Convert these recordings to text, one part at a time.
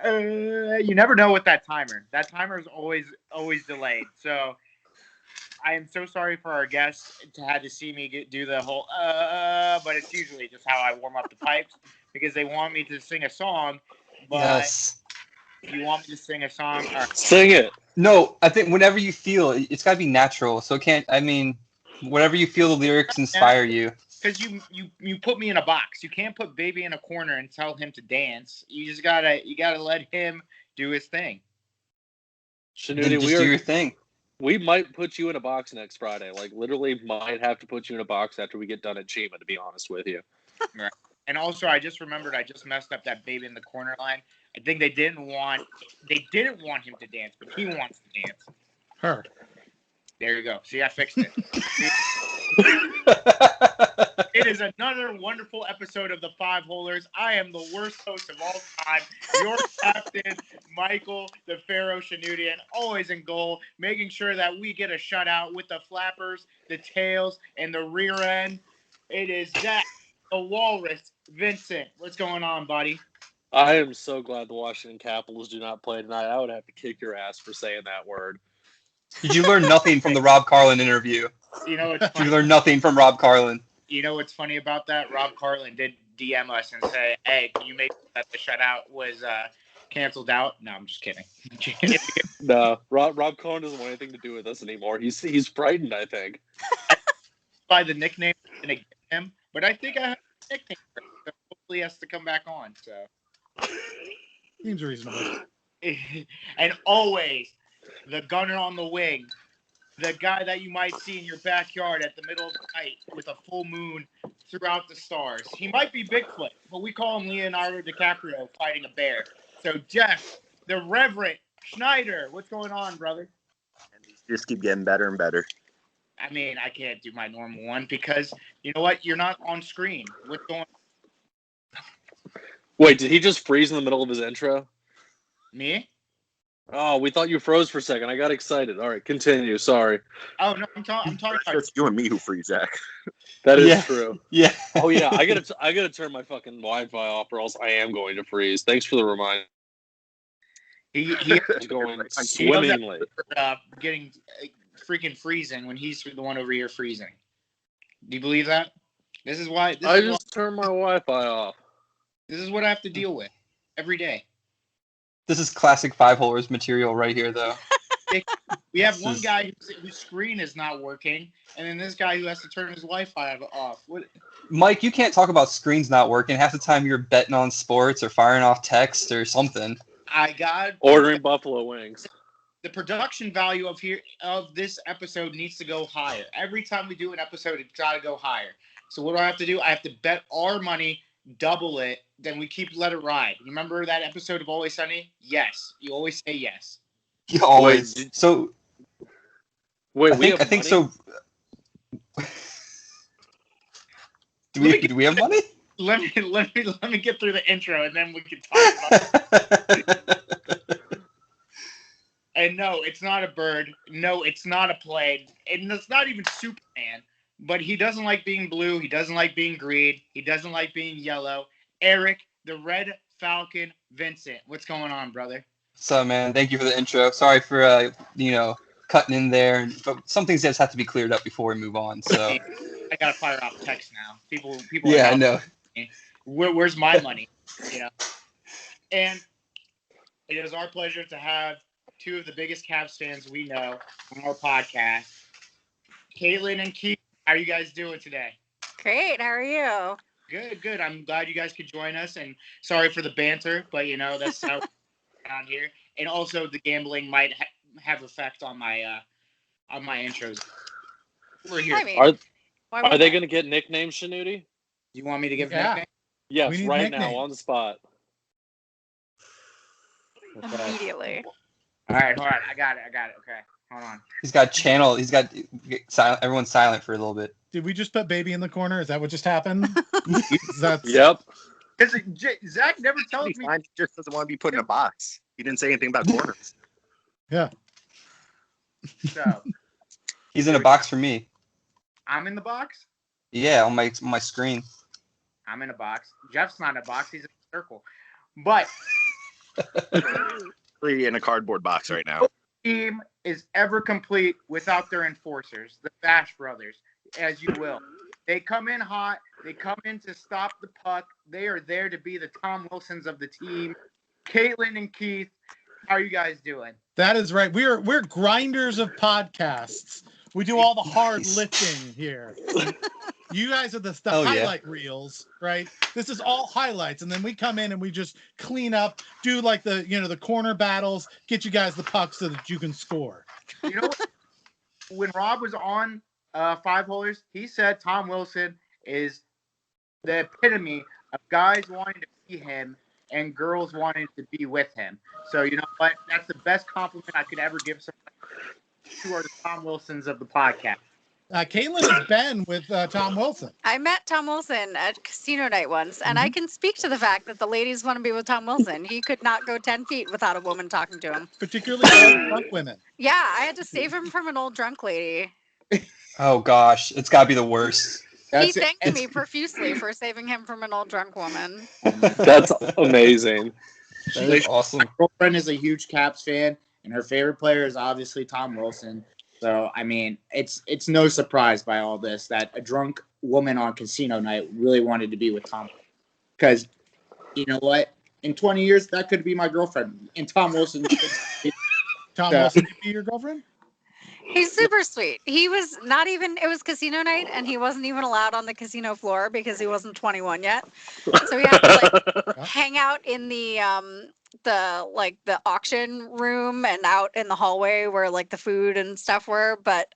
You never know with that timer. That timer is always delayed. So I am so sorry for our guests to have to see me do the whole but it's usually just how I warm up the pipes because they want me to sing a song. But Yes. if you want me to sing a song, all right. Sing it. No, I think whenever you feel it's got to be natural. So whatever you feel the lyrics inspire you. Because you put me in a box. You can't put Baby in a corner and tell him to dance. You gotta let him do his thing. Then Shanudi, just do your thing. We might put you in a box next Friday. Like, literally might have to put you in a box after we get done at Chima, to be honest with you. Right. And also, I just remembered I just messed up that Baby in the corner line. I think they didn't want him to dance, but he wants to dance. Her. There you go. See, I fixed it. It is another wonderful episode of the Five Holers. I am the worst host of all time. Your captain, Michael the Pharaoh Shanudian, always in goal, making sure that we get a shutout with the flappers, the tails, and the rear end. It is Zach, the Walrus, Vincent. What's going on, buddy? I am so glad the Washington Capitals do not play tonight. I would have to kick your ass for saying that word. Did you learn nothing from the Rob Carlin interview? You know what's Did funny? you learn nothing from Rob Carlin? You know what's funny about that? Rob Carlin did DM us and say, "Hey, can you make sure that the shutout was canceled out?" No, I'm just kidding. No, Rob Cohen doesn't want anything to do with us anymore. He's frightened, I think. By the nickname I'm gonna give him, but I think I have a nickname for him, so hopefully he has to come back on. So Seems reasonable. and always the gunner on the wing, the guy that you might see in your backyard at the middle of the night with a full moon throughout the stars. He might be Bigfoot, but we call him Leonardo DiCaprio fighting a bear. So Jeff, the Reverend Schneider, what's going on, brother? And these just keep getting better and better. I mean, I can't do my normal one because you know what? You're not on screen. What's going on? Wait, did he just freeze in the middle of his intro? Me? Oh, we thought you froze for a second. I got excited. All right, continue. Sorry. Oh no, I'm talking It's about just you and me who freeze, Zach. That is Yeah. true. Yeah. Oh yeah, I gotta turn my fucking Wi-Fi off, or else I am going to freeze. Thanks for the reminder. he It's going swimmingly. getting freaking freezing when he's the one over here freezing. Do you believe that? This is why. I just turned my Wi-Fi off. This is what I have to deal with every day. This is classic Five Holers material right here, though. We have one guy whose screen is not working, and then this guy who has to turn his Wi-Fi off. What? Mike, you can't talk about screens not working. Half the time you're betting on sports or firing off text or something. I got Ordering buffalo wings. the production value of this episode needs to go higher. Every time we do an episode, it's got to go higher. So what do I have to do? I have to bet our money, double it, then we let it ride. You remember that episode of Always Sunny? Yes. You always say yes. You always. Wait, So Wait, I think so. Do we have money? Let me get through the intro and then we can talk about it. And no, it's not a bird. No, it's not a plane. And it's not even Superman. But he doesn't like being blue. He doesn't like being green. He doesn't like being yellow. Eric, the Red Falcon Vincent. What's going on, brother? So, man, thank you for the intro. Sorry for, cutting in there. But some things just have to be cleared up before we move on. So I got to fire off text now. People. Yeah, I know. Where's my money? You know. And it is our pleasure to have two of the biggest Cavs fans we know on our podcast, Caitlin and Keith. How are you guys doing today? Great. How are you? Good. I'm glad you guys could join us, and sorry for the banter, but that's how around here. And also, the gambling might have effect on my intros. We're here. I mean, Are they going to get nicknames, Shanudi? You want me to give Yeah. nicknames? Yes, We need right nicknames. now on the spot. immediately. All right, hold on. I got it. Okay, hold on. He's got channel. He's got silent. Everyone's silent for a little bit. Did we just put baby in the corner? Is that what just happened? That's Yep. Because Zach never tells He's me. fine. He just doesn't want to be put in a box. He didn't say anything about corners. yeah. So He's in a box for me. I'm in the box. Yeah, on my screen. I'm in a box. Jeff's not in a box. He's in a circle. But In a cardboard box right now. team is ever complete without their enforcers, the Bash Brothers, as you will. They come in hot. They come in to stop the puck. They are there to be the Tom Wilsons of the team. Caitlin and Keith, how are you guys doing? That is right. We're grinders of podcasts. We do all the hard lifting here. You guys are the highlight reels, right? This is all highlights, and then we come in and we just clean up, do like the corner battles, get you guys the puck so that you can score. You know, when Rob was on Five Holers, he said Tom Wilson is the epitome of guys wanting to be him and girls wanting to be with him. So you know what? That's the best compliment I could ever give someone. Who are the Tom Wilsons of the podcast? Caitlin has been with Tom Wilson. I met Tom Wilson at casino night once, and I can speak to the fact that the ladies want to be with Tom Wilson. He could not go 10 feet without a woman talking to him. Particularly old drunk women. Yeah, I had to save him from an old drunk lady. Oh gosh, it's got to be the worst. He thanked me profusely for saving him from an old drunk woman. That's amazing. That is awesome. My girlfriend is a huge Caps fan, and her favorite player is obviously Tom Wilson. So, I mean, it's no surprise by all this that a drunk woman on casino night really wanted to be with Tom. Because, you know what? In 20 years, that could be my girlfriend. And Tom Wilson. Tom Wilson could be your girlfriend? He's super sweet. He was not even, it was casino night, and he wasn't even allowed on the casino floor because he wasn't 21 yet. So he had to hang out in the auction room and out in the hallway where like the food and stuff were. But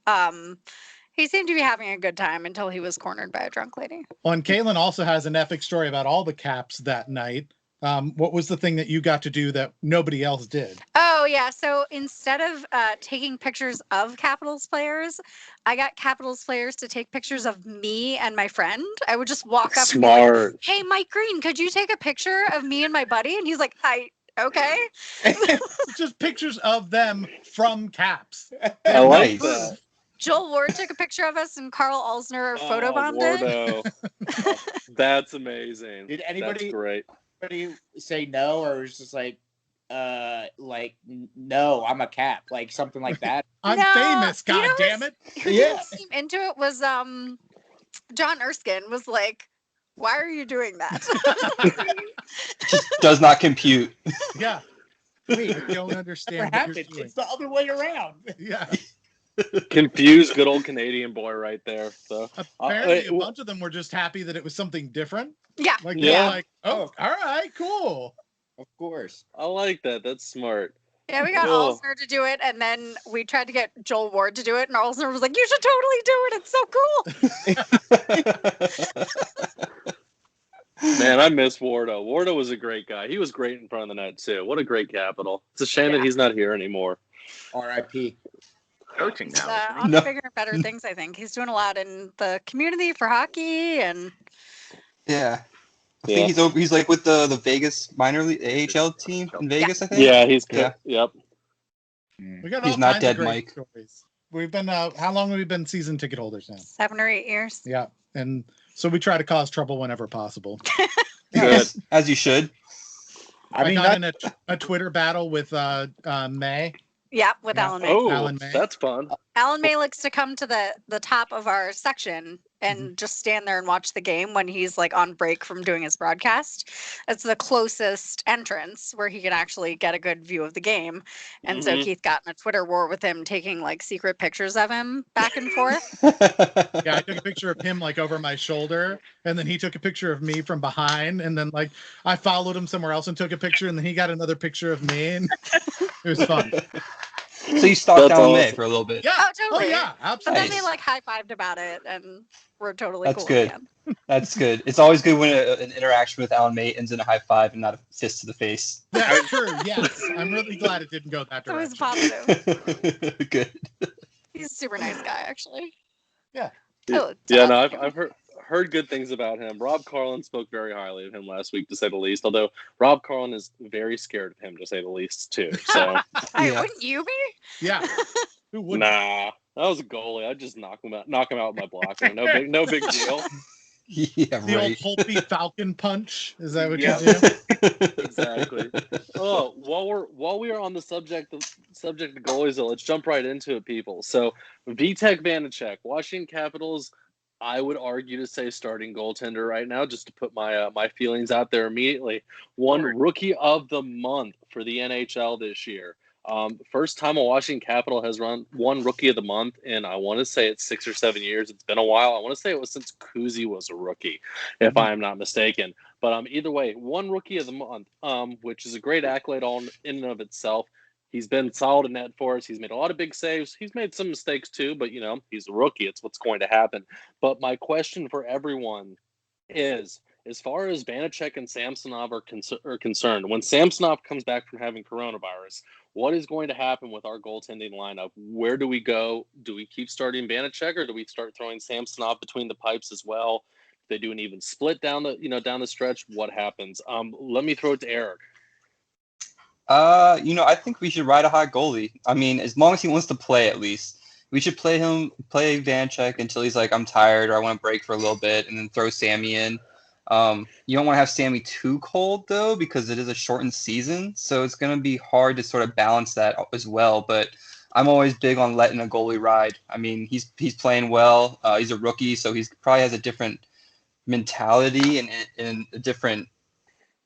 he seemed to be having a good time until he was cornered by a drunk lady. Well, and Caitlin also has an epic story about all the Caps that night. What was the thing that you got to do that nobody else did? Oh, yeah. So instead of taking pictures of Capitals players, I got Capitals players to take pictures of me and my friend. I would just walk up and be like, hey, Mike Green, could you take a picture of me and my buddy? And he's like, okay. Just pictures of them from Caps. I like that. Joel Ward took a picture of us, and Carl Alsner photobombed it. That's amazing. Did anybody? That's great. Anybody say no, or was just like no, I'm a Cap, like something like that? I'm famous, god damn it. Who didn't seem into it was John Erskine was like, why are you doing that? Just does not compute. Yeah. Wait, I don't understand what you're doing. It's the other way around. Yeah. Confused good old Canadian boy right there. So apparently a bunch of them were just happy that it was something different. Yeah. Like they're like, oh, all right, cool. Of course. I like that. That's smart. Yeah, we got Alsner to do it, and then we tried to get Joel Ward to do it, and Alsner was like, you should totally do it. It's so cool. Man, I miss Wardo. Wardo was a great guy. He was great in front of the net, too. What a great Capital. It's a shame that he's not here anymore. R.I.P. Coaching now. On to bigger and better things, I think. He's doing a lot in the community for hockey, and yeah. I think he's like with the Vegas minor league AHL team in Vegas, I think. Yeah, yep. We got he's all not kinds dead, of great Mike. Stories. We've been how long have we been season ticket holders now? 7 or 8 years. Yeah. And so we try to cause trouble whenever possible. Good. As you should. I got in a Twitter battle with May. Yeah, with Alan May. Oh, Alan May. That's fun. Alan May likes to come to the top of our section and just stand there and watch the game when he's like on break from doing his broadcast. It's the closest entrance where he can actually get a good view of the game. And so Keith got in a Twitter war with him, taking like secret pictures of him back and forth. Yeah, I took a picture of him like over my shoulder, and then he took a picture of me from behind, and then like I followed him somewhere else and took a picture, and then he got another picture of me, and it was fun. So you stalked Alan May for a little bit. Yeah. Oh, totally. Oh, yeah, But absolutely. then they like high-fived about it, and we're totally That's cool good. again. That's good. It's always good when an interaction with Alan May ends in a high five and not a fist to the face. That's true. Yes, I'm really glad it didn't go that It's always direction. positive. Good. He's a super nice guy, actually. Yeah. Oh, Yeah, no, I've heard good things about him. Rob Carlin spoke very highly of him last week, to say the least. Although Rob Carlin is very scared of him, to say the least, too. So Hey, wouldn't you be? Yeah. Who wouldn't? nah, that was a goalie. I'd just knock him out with my blocker. No big deal. Yeah, The right. old Holtby Falcon punch. Is that what Yeah. you do? Exactly. Oh, while we are on the subject of goalies, though, let's jump right into it, people. So, Vitek Vanacek, Washington Capitals. I would argue to say starting goaltender right now, just to put my my feelings out there immediately. Won Rookie of the Month for the NHL this year. First time a Washington Capital has won Rookie of the Month in, I want to say it's 6 or 7 years. It's been a while. I want to say it was since Kuzy was a rookie, if I am not mistaken. But either way, one Rookie of the Month, which is a great accolade in and of itself. He's been solid in net for us. He's made a lot of big saves. He's made some mistakes too, but he's a rookie. It's what's going to happen. But my question for everyone is, as far as Vanacek and Samsonov are concerned, when Samsonov comes back from having coronavirus, what is going to happen with our goaltending lineup? Where do we go? Do we keep starting Vanacek, or do we start throwing Samsonov between the pipes as well? They do an even split down the stretch. What happens? Let me throw it to Eric. I think we should ride a hot goalie. I mean, as long as he wants to play, at least we should play Vanacek until he's like, I'm tired or I want to break for a little bit, and then throw Sammy in. You don't want to have Sammy too cold though, because it is a shortened season, so it's going to be hard to sort of balance that as well. But I'm always big on letting a goalie ride. I mean, he's playing well. He's a rookie, so he's probably has a different mentality and a different,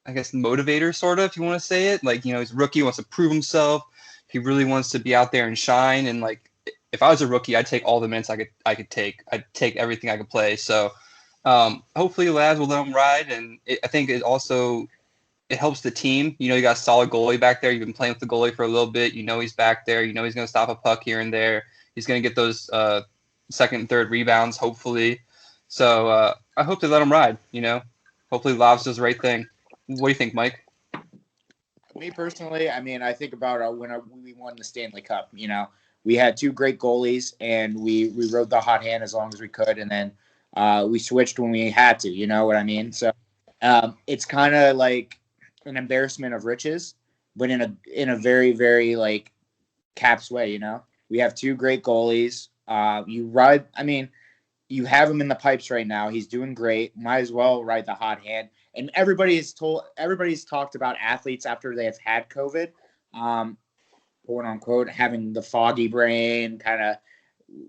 I guess, motivator, sort of, if you want to say it. Like, he's a rookie, wants to prove himself. He really wants to be out there and shine. And like, if I was a rookie, I'd take all the minutes I could take. I'd take everything I could play. So hopefully Laz will let him ride. And I think it helps the team. You got a solid goalie back there. You've been playing with the goalie for a little bit. He's back there. He's going to stop a puck here and there. He's going to get those second and third rebounds, hopefully. So I hope they let him ride. Hopefully Lavs does the right thing. What do you think, Mike? Me personally, I mean, I think about when we won the Stanley Cup. We had two great goalies, and we rode the hot hand as long as we could, and then we switched when we had to. You know what I mean? So it's kind of like an embarrassment of riches, but in a very, very like Caps way. We have two great goalies. You have him in the pipes right now. He's doing great. Might as well ride the hot hand. And everybody's talked about athletes after they have had COVID, quote unquote, having the foggy brain, kind of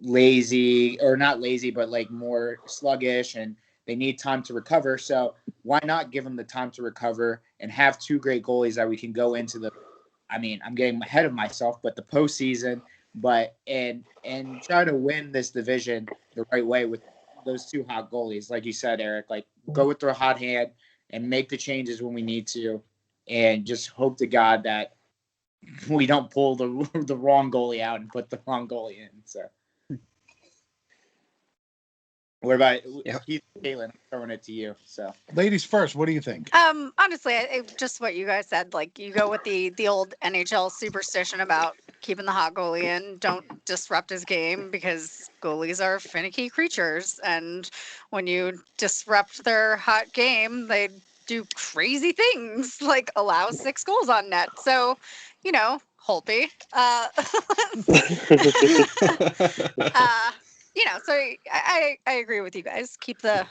lazy, or not lazy, but like more sluggish, and they need time to recover. So why not give them the time to recover and have two great goalies that we can go into I'm getting ahead of myself, but the postseason, and try to win this division the right way with those two hot goalies. Like you said, Eric, like go with the hot hand and make the changes when we need to, and just hope to God that we don't pull the wrong goalie out and put the wrong goalie in. So, what about Keith, Caitlin? I'm throwing it to you. So, Ladies first. What do you think? Honestly, just what you guys said. Like, you go with the old NHL superstition about keeping the hot goalie in. Don't disrupt his game, because goalies are finicky creatures, and when you disrupt their hot game, they do crazy things, like allow 6 goals on net. So, Holtby. So I agree with you guys. Keep the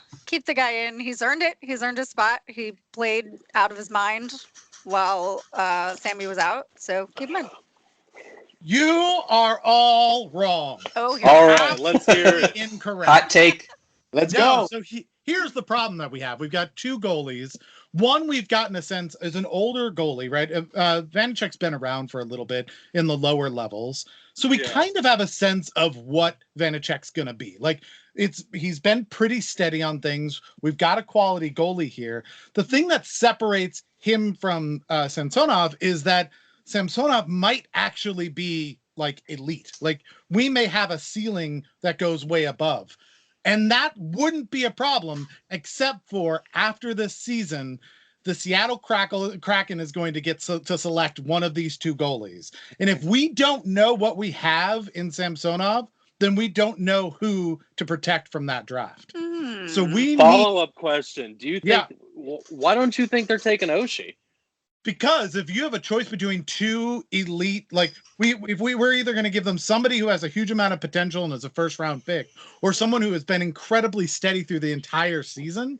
guy in. He's earned it. He's earned his spot. He played out of his mind while Sammy was out. So keep him in. You are all wrong. Oh, all right. Let's hear it. Incorrect. Hot take. let's go. So here's the problem that we have. We've got two goalies. One, we've gotten a sense is an older goalie, right? Vanacek's been around for a little bit in the lower levels. So we kind of have a sense of what Vanacek's going to be. Like, he's been pretty steady on things. We've got a quality goalie here. The thing that separates him from Samsonov is that Samsonov might actually be like elite. Like, we may have a ceiling that goes way above. And that wouldn't be a problem, except for after this season, the Seattle Kraken is going to get to select one of these two goalies. And if we don't know what we have in Samsonov, then we don't know who to protect from that draft. So we follow-up question. Do you think? Why don't you think they're taking Oshie? Because if you have a choice between two elite, like we're either going to give them somebody who has a huge amount of potential and is a first round pick, or someone who has been incredibly steady through the entire season,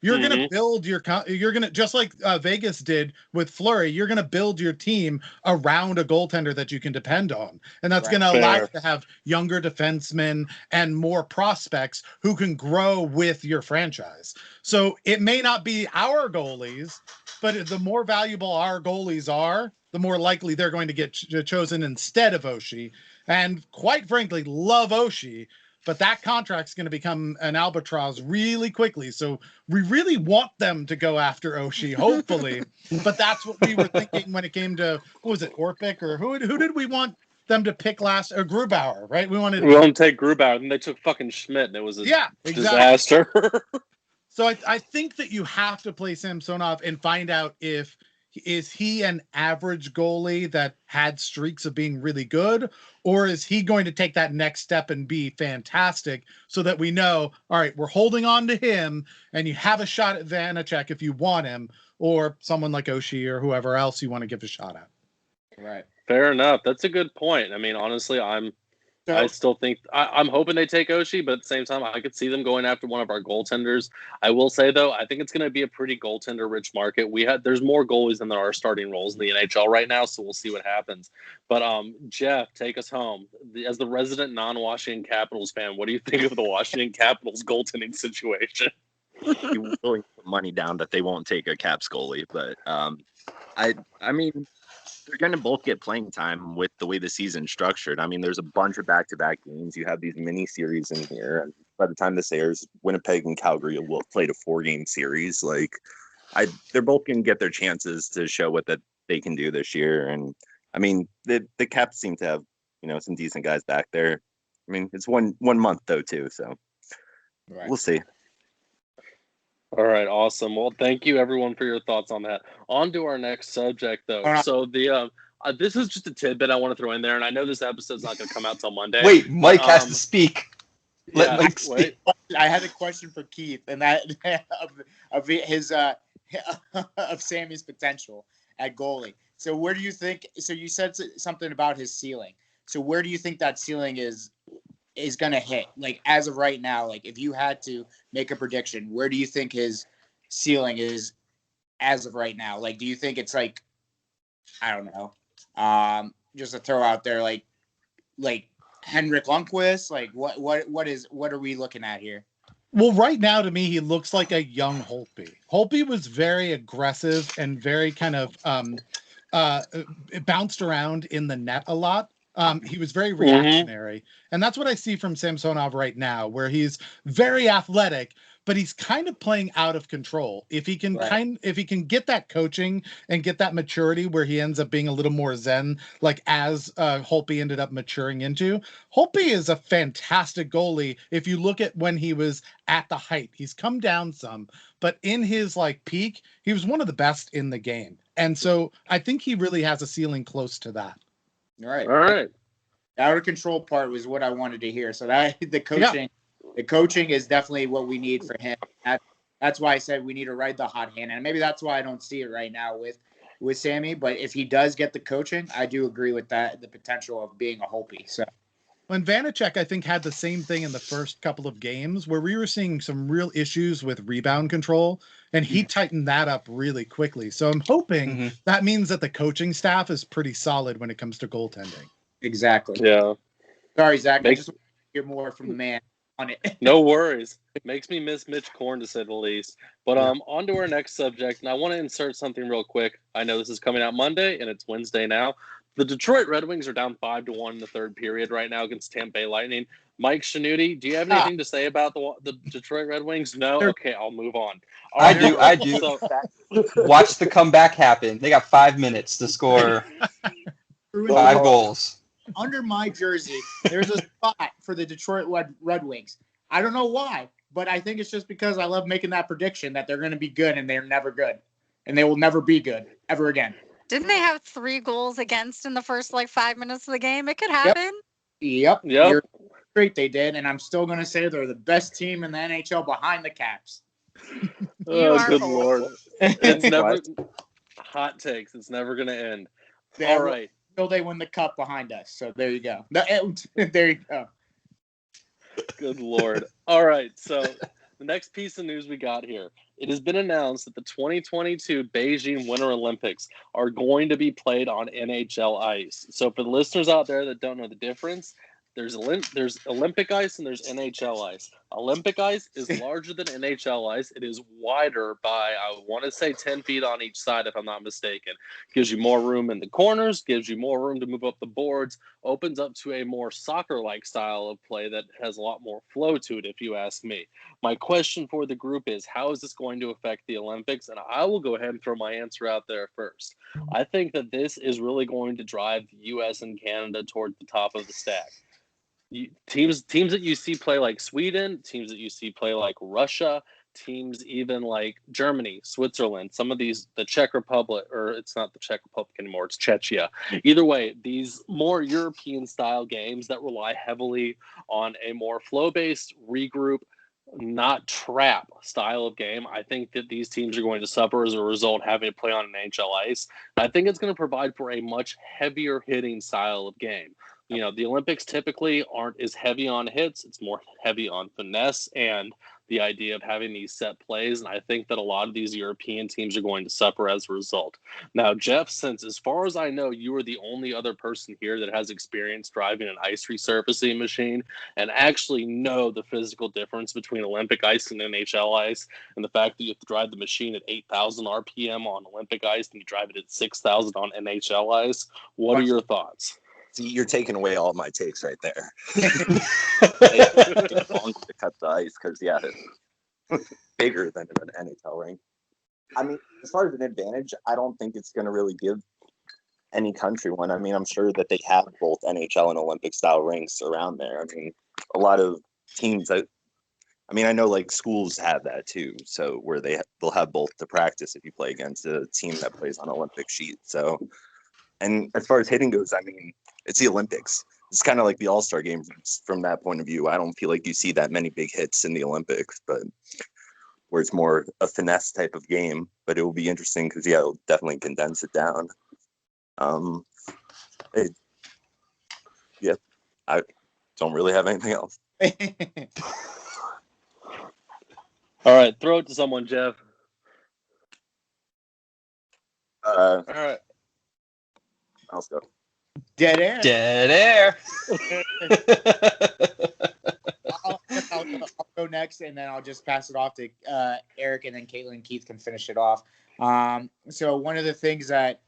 you're going to build you're going to, just like Vegas did with Fleury, you're going to build your team around a goaltender that you can depend on. And that's going to allow you to have younger defensemen and more prospects who can grow with your franchise. So it may not be our goalies, but the more valuable our goalies are, the more likely they're going to get chosen instead of Oshie. And quite frankly, love Oshie, but that contract's going to become an albatross really quickly. So we really want them to go after Oshie, hopefully. But that's what we were thinking when it came to, what was it, Orpik? Or who did we want them to pick last? Or Grubauer, right? We wanted to take Grubauer, and they took fucking Schmidt, and it was a disaster. So I think that you have to play Samsonov and find out is he an average goalie that had streaks of being really good, or is he going to take that next step and be fantastic so that we know, all right, we're holding on to him and you have a shot at Vanacek if you want him, or someone like Oshie or whoever else you want to give a shot at. Right. Fair enough. That's a good point. I mean, honestly, I still think I'm hoping they take Oshie, but at the same time, I could see them going after one of our goaltenders. I will say though, I think it's going to be a pretty goaltender-rich market. There's more goalies than there are starting roles in the NHL right now, so we'll see what happens. But Jeff, take us home. As the resident non-Washington Capitals fan, what do you think of the Washington Capitals goaltending situation? You're willing to put money down that they won't take a Caps goalie, but I mean, they're going to both get playing time with the way the season's structured. I mean, there's a bunch of back-to-back games. You have these mini series in here, and by the time this airs, Winnipeg and Calgary will play a 4-game series. Like, they're both going to get their chances to show what that they can do this year. And I mean, the Caps seem to have some decent guys back there. I mean, it's one month though too, so We'll see. All right, awesome. Well, thank you everyone for your thoughts on that. On to our next subject, though. So this is just a tidbit I want to throw in there, and I know this episode's not going to come out till Monday. Wait, Mike has to speak. Let Mike speak. I had a question for Keith, and that of Sammy's potential at goalie. So where do you think? So you said something about his ceiling. So where do you think that ceiling is going to hit? Like, as of right now, like if you had to make a prediction, where do you think his ceiling is as of right now? Like, do you think it's like, I don't know, just to throw out there, like Henrik Lundqvist? Like what are we looking at here? Well, right now to me, he looks like a young Holtby. Holtby was very aggressive and very kind of bounced around in the net a lot. He was very reactionary. And that's what I see from Samsonov right now, where he's very athletic, but he's kind of playing out of control. If he can if he can get that coaching and get that maturity where he ends up being a little more zen, like as Holtby ended up maturing into. Holtby is a fantastic goalie. If you look at when he was at the height, he's come down some, but in his peak, he was one of the best in the game. And so I think he really has a ceiling close to that. All right. The out of control part was what I wanted to hear. So that the coaching is definitely what we need for him. That's why I said we need to ride the hot hand, and maybe that's why I don't see it right now with Sammy. But if he does get the coaching, I do agree with that, the potential of being a Holtby. So when Vanacek, I think, had the same thing in the first couple of games where we were seeing some real issues with rebound control, and he tightened that up really quickly. So I'm hoping that means that the coaching staff is pretty solid when it comes to goaltending. Exactly. Yeah. Sorry, Zach. I just want to hear more from the man on it. No worries. It makes me miss Mitch Korn, to say the least. But on to our next subject, and I want to insert something real quick. I know this is coming out Monday, and it's Wednesday now. The Detroit Red Wings are down 5-1 in the third period right now against Tampa Bay Lightning. Mike Shanuti, do you have anything to say about the Detroit Red Wings? No? Okay, I'll move on. I do. So, watch the comeback happen. They got 5 minutes to score 5 goals. Under my jersey, there's a spot for the Detroit Red Wings. I don't know why, but I think it's just because I love making that prediction that they're going to be good, and they're never good. And they will never be good ever again. Didn't they have 3 goals against in the first 5 minutes of the game? It could happen. Yep. You're great, they did, and I'm still going to say they're the best team in the NHL behind the Caps. Oh, good Lord. It's never... Hot takes. It's never going to end. They All will- right. Until they win the cup behind us. So there you go. There you go. Good Lord. All right. So the next piece of news we got here. It has been announced that the 2022 Beijing Winter Olympics are going to be played on NHL ice. So for the listeners out there that don't know the difference, there's Olympic ice and there's NHL ice. Olympic ice is larger than NHL ice. It is wider by, I want to say, 10 feet on each side, if I'm not mistaken. Gives you more room in the corners, gives you more room to move up the boards, opens up to a more soccer-like style of play that has a lot more flow to it, if you ask me. My question for the group is, how is this going to affect the Olympics? And I will go ahead and throw my answer out there first. I think that this is really going to drive the U.S. and Canada toward the top of the stack. Teams that you see play like Sweden, teams that you see play like Russia, teams even like Germany, Switzerland, some of these, the Czech Republic, or it's not the Czech Republic anymore, it's Czechia. Either way, these more European style games that rely heavily on a more flow-based regroup, not trap style of game, I think that these teams are going to suffer as a result having to play on an NHL ice. I think it's going to provide for a much heavier hitting style of game. You know, the Olympics typically aren't as heavy on hits. It's more heavy on finesse and the idea of having these set plays. And I think that a lot of these European teams are going to suffer as a result. Now, Jeff, since as far as I know, you are the only other person here that has experience driving an ice resurfacing machine and actually know the physical difference between Olympic ice and NHL ice, and the fact that you have to drive the machine at 8,000 RPM on Olympic ice and you drive it at 6,000 on NHL ice. What are your thoughts? See, you're taking away all my takes right there. It's long to cut the ice because, yeah, it's bigger than an NHL rink. I mean, as far as an advantage, I don't think it's going to really give any country one. I mean, I'm sure that they have both NHL and Olympic style rinks around there. I mean, a lot of teams I know like schools have that too. So where they'll have both to practice if you play against a team that plays on Olympic sheet. So, and as far as hitting goes, I mean, it's the Olympics. It's kind of like the All-Star game from that point of view. I don't feel like you see that many big hits in the Olympics, but where it's more a finesse type of game. But it will be interesting because, yeah, it'll definitely condense it down. Yeah, I don't really have anything else. All right, throw it to someone, Jeff. All right. I'll go. Dead air. Dead air. I'll go next, and then I'll just pass it off to Eric, and then Caitlin and Keith can finish it off. So one of the things that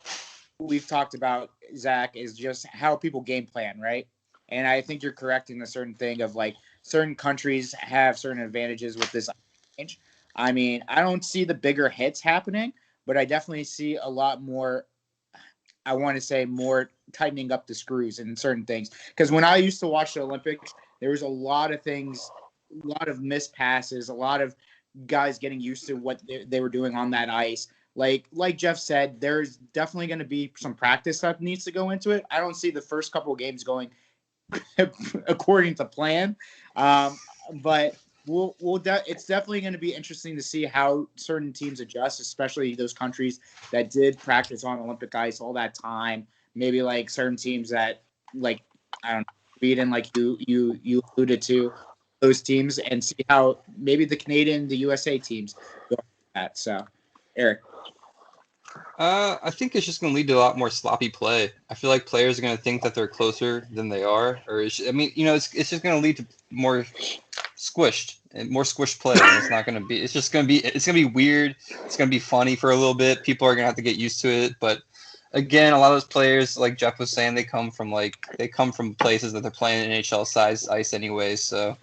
we've talked about, Zach, is just how people game plan, right? And I think you're correct in a certain thing of like certain countries have certain advantages with this change. I mean, I don't see the bigger hits happening, but I definitely see a lot more, I want to say, more tightening up the screws in certain things. Because when I used to watch the Olympics, there was a lot of things, a lot of missed passes, a lot of guys getting used to what they were doing on that ice. Like Jeff said, there's definitely going to be some practice that needs to go into it. I don't see the first couple of games going according to plan, but it's definitely going to be interesting to see how certain teams adjust, especially those countries that did practice on Olympic ice all that time. Maybe like certain teams that, like, I don't know, Sweden, like you alluded to, those teams, and see how maybe the Canadian, the USA teams go at that. So, Eric. I think it's just going to lead to a lot more sloppy play. I feel like players are going to think that they're closer than they are, it's just going to lead to more squished play. And it's not going to be. It's going to be weird. It's going to be funny for a little bit. People are going to have to get used to it. But again, a lot of those players, like Jeff was saying, they come from places that they're playing NHL size ice anyways. So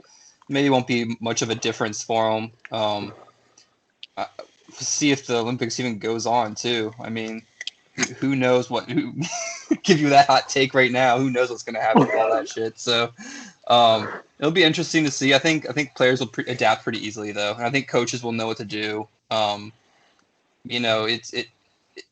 maybe it won't be much of a difference for them. See if the Olympics even goes on too. I mean, who knows who give you that hot take right now? Who knows what's going to happen with all that shit? So it'll be interesting to see. I think players will adapt pretty easily though, and I think coaches will know what to do.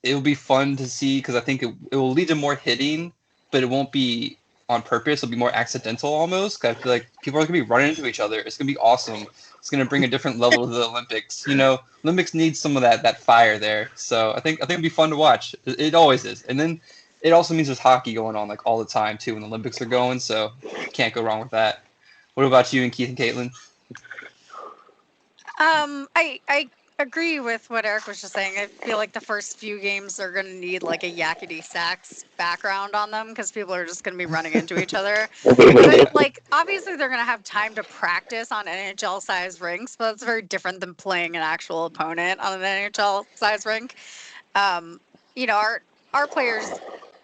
It'll be fun to see because I think it will lead to more hitting, but it won't be on purpose. It'll be more accidental almost. 'Cause I feel like people are going to be running into each other. It's going to be awesome. It's going to bring a different level to the Olympics. Olympics needs some of that fire there. So I think it'll be fun to watch. It always is. And then it also means there's hockey going on like all the time too when the Olympics are going. So can't go wrong with that. What about you and Keith and Caitlin? I agree with what Eric was just saying. I feel like the first few games are going to need like a yakety sax background on them because people are just going to be running into each other. But like obviously they're going to have time to practice on NHL size rinks, but it's very different than playing an actual opponent on an NHL size rink. Our players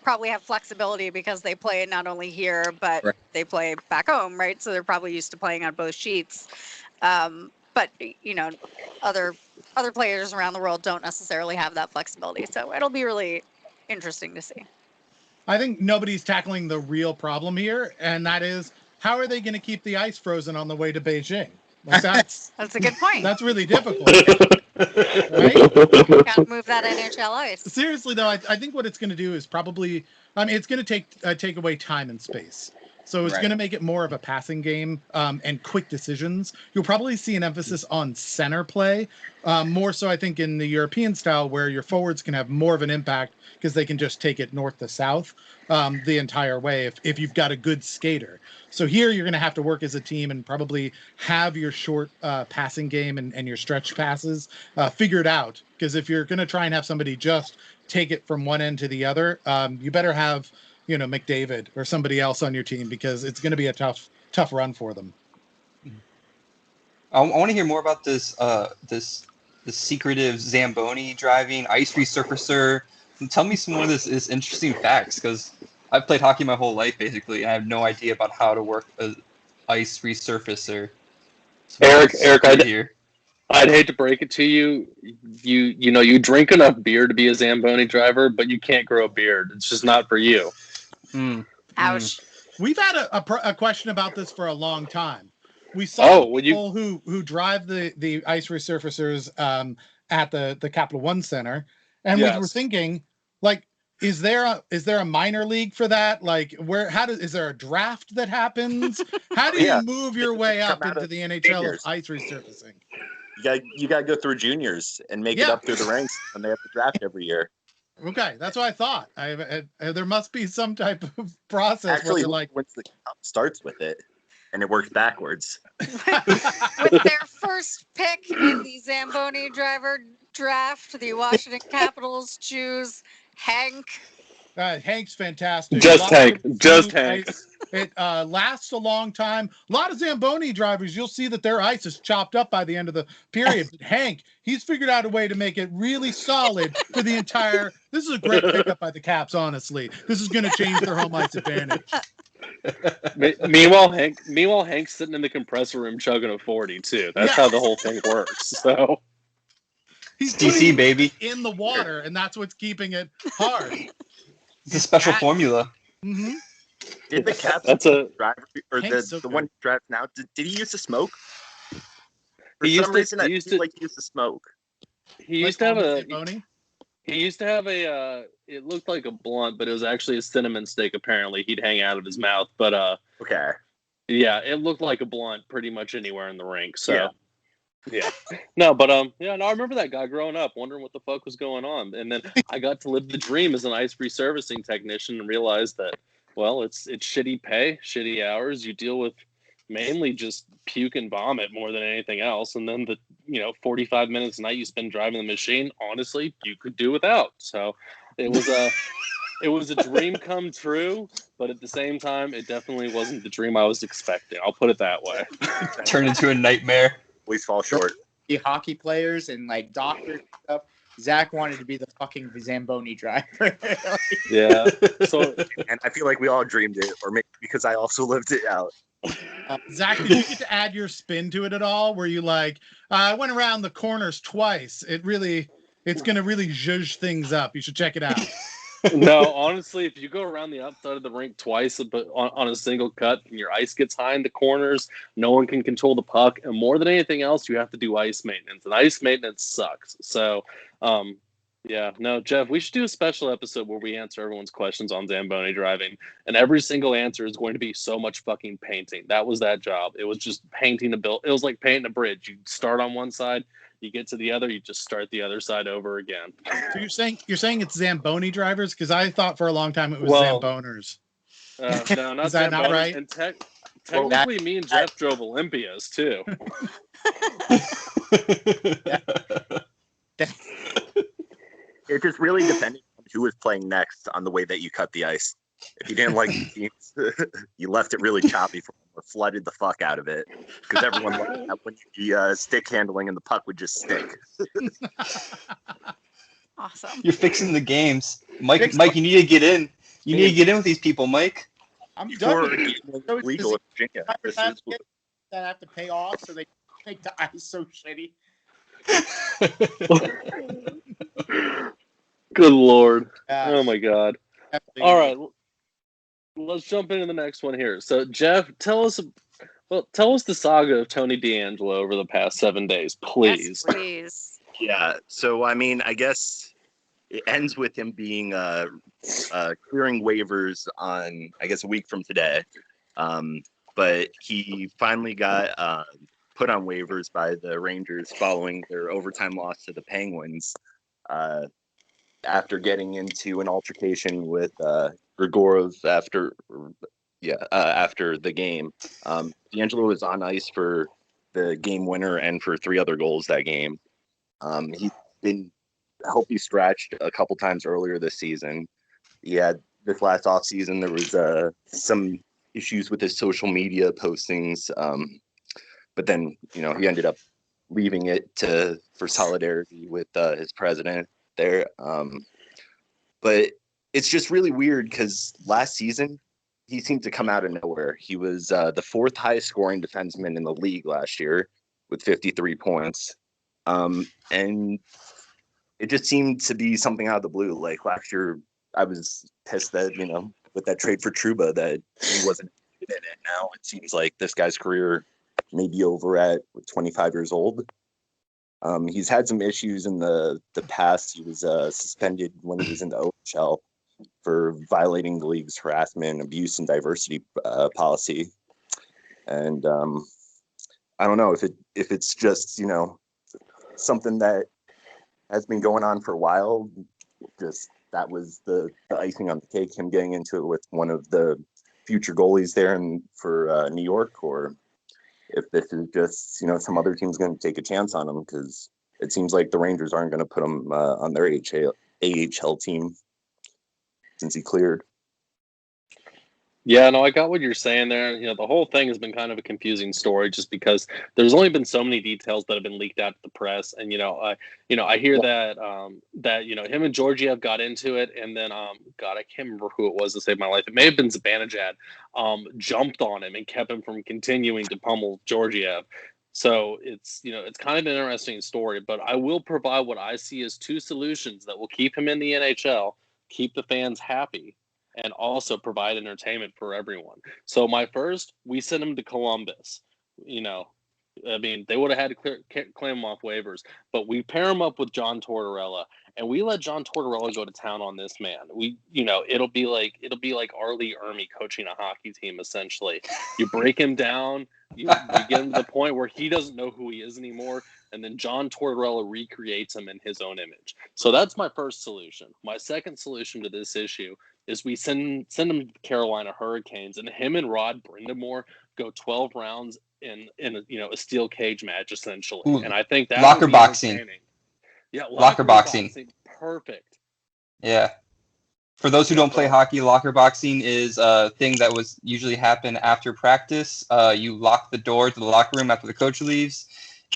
probably have flexibility because they play not only here but they play back home, right? So they're probably used to playing on both sheets. But other players around the world don't necessarily have that flexibility. So it'll be really interesting to see. I think nobody's tackling the real problem here, and that is how are they going to keep the ice frozen on the way to Beijing? Like that's a good point. That's really difficult, right? Got to move that NHL ice. Seriously, though, I think what it's going to do is probably, it's going to take away time and space. So it's going to make it more of a passing game and quick decisions. You'll probably see an emphasis on center play, more so I think in the European style where your forwards can have more of an impact because they can just take it north to south the entire way if you've got a good skater. So here you're going to have to work as a team and probably have your short passing game and your stretch passes figured out. Because if you're going to try and have somebody just take it from one end to the other, you better have McDavid or somebody else on your team because it's going to be a tough run for them. I want to hear more about this secretive Zamboni driving ice resurfacer. Tell me some more of this interesting facts because I've played hockey my whole life basically and I have no idea about how to work an ice resurfacer. So Eric, I'd hate to break it to you. You drink enough beer to be a Zamboni driver, but you can't grow a beard. It's just not for you. Ouch. We've had a question about this for a long time. We saw people who drive the ice resurfacers at the Capital One Center, and we were thinking, like, is there a minor league for that? Like, is there a draft that happens? How do you move your way up into the NHL of ice resurfacing? You got to go through juniors and make it up through the ranks, and they have to draft every year. Okay, that's what I thought. There must be some type of process. Actually, where once the cup starts with it, and it works backwards. With their first pick in the Zamboni driver draft, the Washington Capitals choose Hank. Hank's fantastic. Just Hank. It lasts a long time. A lot of Zamboni drivers, you'll see that their ice is chopped up by the end of the period. But Hank, he's figured out a way to make it really solid for the entire. This is a great pickup by the Caps, honestly. This is going to change their home ice advantage. Meanwhile, Hank's sitting in the compressor room chugging a 40 too. That's how the whole thing works. So he's DC baby in the water, and that's what's keeping it hard. It's a special formula. Mm-hmm. Did the Caps driver or the one who drives now? Did he used to smoke? For some reason, I feel like he used to smoke. He used to have a. It looked like a blunt, but it was actually a cinnamon stick. Apparently, he'd hang out of his mouth. But okay, yeah, it looked like a blunt pretty much anywhere in the rink. So yeah. No, but I remember that guy growing up, wondering what the fuck was going on, and then I got to live the dream as an ice resurfacing technician and realized that. Well, it's shitty pay, shitty hours. You deal with mainly just puke and vomit more than anything else. And then the 45 minutes a night you spend driving the machine, honestly, you could do without. So it was a dream come true, but at the same time, it definitely wasn't the dream I was expecting. I'll put it that way. Turned into a nightmare. Always fall short. The hockey players and like doctors and stuff. Zach wanted to be the fucking Zamboni driver. Yeah. So, and I feel like we all dreamed it, or maybe because I also lived it out. Zach, did you get to add your spin to it at all? Were you like, I went around the corners twice. It's going to really zhuzh things up. You should check it out. No, honestly, if you go around the outside of the rink twice but on a single cut and your ice gets high in the corners, no one can control the puck. And more than anything else, you have to do ice maintenance. And ice maintenance sucks. So Yeah, no, Jeff, we should do a special episode where we answer everyone's questions on Zamboni driving, and every single answer is going to be so much fucking painting. That was that job. It was just painting a bill. It was like painting a bridge. You start on one side, you get to the other, you just start the other side over again. So you're saying it's Zamboni drivers? Because I thought for a long time it was Well, Zamboners. No, not Is that not Zamboni. right? And technically, me and Jeff drove Olympias too. It just really depended on who was playing next on the way that you cut the ice. If you didn't like the teams, you left it really choppy for them or flooded the fuck out of it because everyone loved that when the stick handling and the puck would just stick. Awesome. You're fixing the games, Mike. Mike, you need to get in. You need to get in with these people, Mike. I'm Before done. it was legal in Virginia. This is That have to pay off, so they make the ice so shitty. Good Lord. Yeah. Oh my God. All right. Let's jump into the next one here. So, Jeff, tell us the saga of Tony D'Angelo over the past 7 days, please. Yes, please. Yeah. So, I mean, I guess it ends with him being clearing waivers on, I guess, a week from today. But he finally got put on waivers by the Rangers following their overtime loss to the Penguins after getting into an altercation with Grigorov after the game. D'Angelo was on ice for the game winner and for 3 other goals that game. He's been healthy scratched a couple times earlier this season. He had this last offseason, there was some issues with his social media postings. But then, he ended up leaving it for solidarity with his president there. But it's just really weird because last season, he seemed to come out of nowhere. He was the 4th highest scoring defenseman in the league last year with 53 points. And it just seemed to be something out of the blue. Like last year, I was pissed that, with that trade for Trouba that he wasn't in it. Now it seems like this guy's career may be over at 25 years old. He's had some issues in the past. He was suspended when he was in the OHL for violating the league's harassment, abuse, and diversity policy. And I don't know if it's just something that has been going on for a while. Just that was the icing on the cake. Him getting into it with one of the future goalies there for New York, or if this is just some other team's going to take a chance on him because it seems like the Rangers aren't going to put him on their AHL team since he cleared. Yeah, no, I got what you're saying there. The whole thing has been kind of a confusing story just because there's only been so many details that have been leaked out to the press. And, I hear that him and Georgiev got into it. And then, God, I can't remember who it was to save my life. It may have been Zibanejad, jumped on him and kept him from continuing to pummel Georgiev. So it's kind of an interesting story, but I will provide what I see as 2 solutions that will keep him in the NHL, keep the fans happy, and also provide entertainment for everyone. So my first, we send him to Columbus. They would have had to claim him off waivers, but we pair him up with John Tortorella, and we let John Tortorella go to town on this man. It'll be like Arlie Ermy coaching a hockey team, essentially. You break him down, you get him to the point where he doesn't know who he is anymore, and then John Tortorella recreates him in his own image. So that's my first solution. My second solution to this issue is we send him to the Carolina Hurricanes, and him and Rod Brindamore go 12 rounds in a steel cage match, essentially. Ooh, and I think that locker would be boxing. Yeah, locker boxing. Perfect. Yeah. For those who don't play hockey, locker boxing is a thing that was usually happen after practice. You lock the door to the locker room after the coach leaves,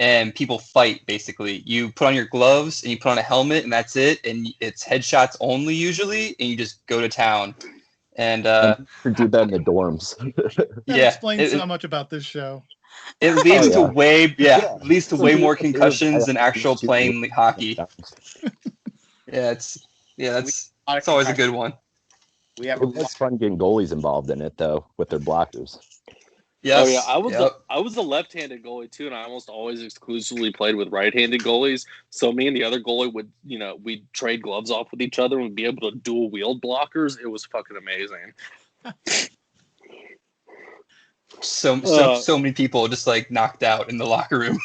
and people fight, basically. You put on your gloves, and you put on a helmet, and that's it. And it's headshots only, usually, and you just go to town. And do that in the dorms. That explains so much about this show. It leads to way more concussions than actual playing hockey. That's always a good one. It was fun getting goalies involved in it though with their blockers. Yes. Oh yeah, I was a left-handed goalie too, and I almost always exclusively played with right-handed goalies. So me and the other goalie would, we'd trade gloves off with each other and we'd be able to dual wield blockers. It was fucking amazing. So many people just like knocked out in the locker room.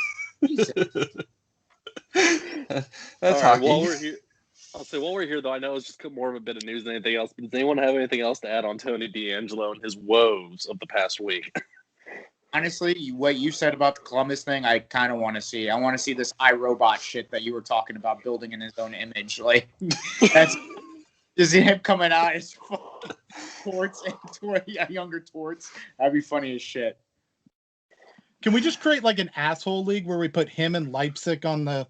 That's hockey. While we're here, though, I know it's just more of a bit of news than anything else. But does anyone have anything else to add on Tony DeAngelo and his woes of the past week? Honestly, what you said about the Columbus thing, I kind of want to see. I want to see this iRobot shit that you were talking about, building in his own image. Like, that's just him coming out as fucking Torts and younger Torts. That'd be funny as shit. Can we just create like an asshole league where we put him and Leipzig on the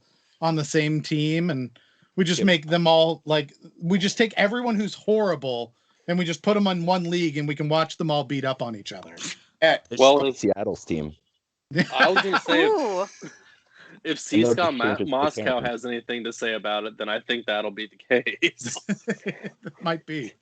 same team, and we just make them all like, we just take everyone who's horrible and we just put them on one league and we can watch them all beat up on each other. Yeah. Well, it's Seattle's team. I was going to say, Ooh. if CSKA Moscow has anything to say about it, then I think that'll be the case. It might be.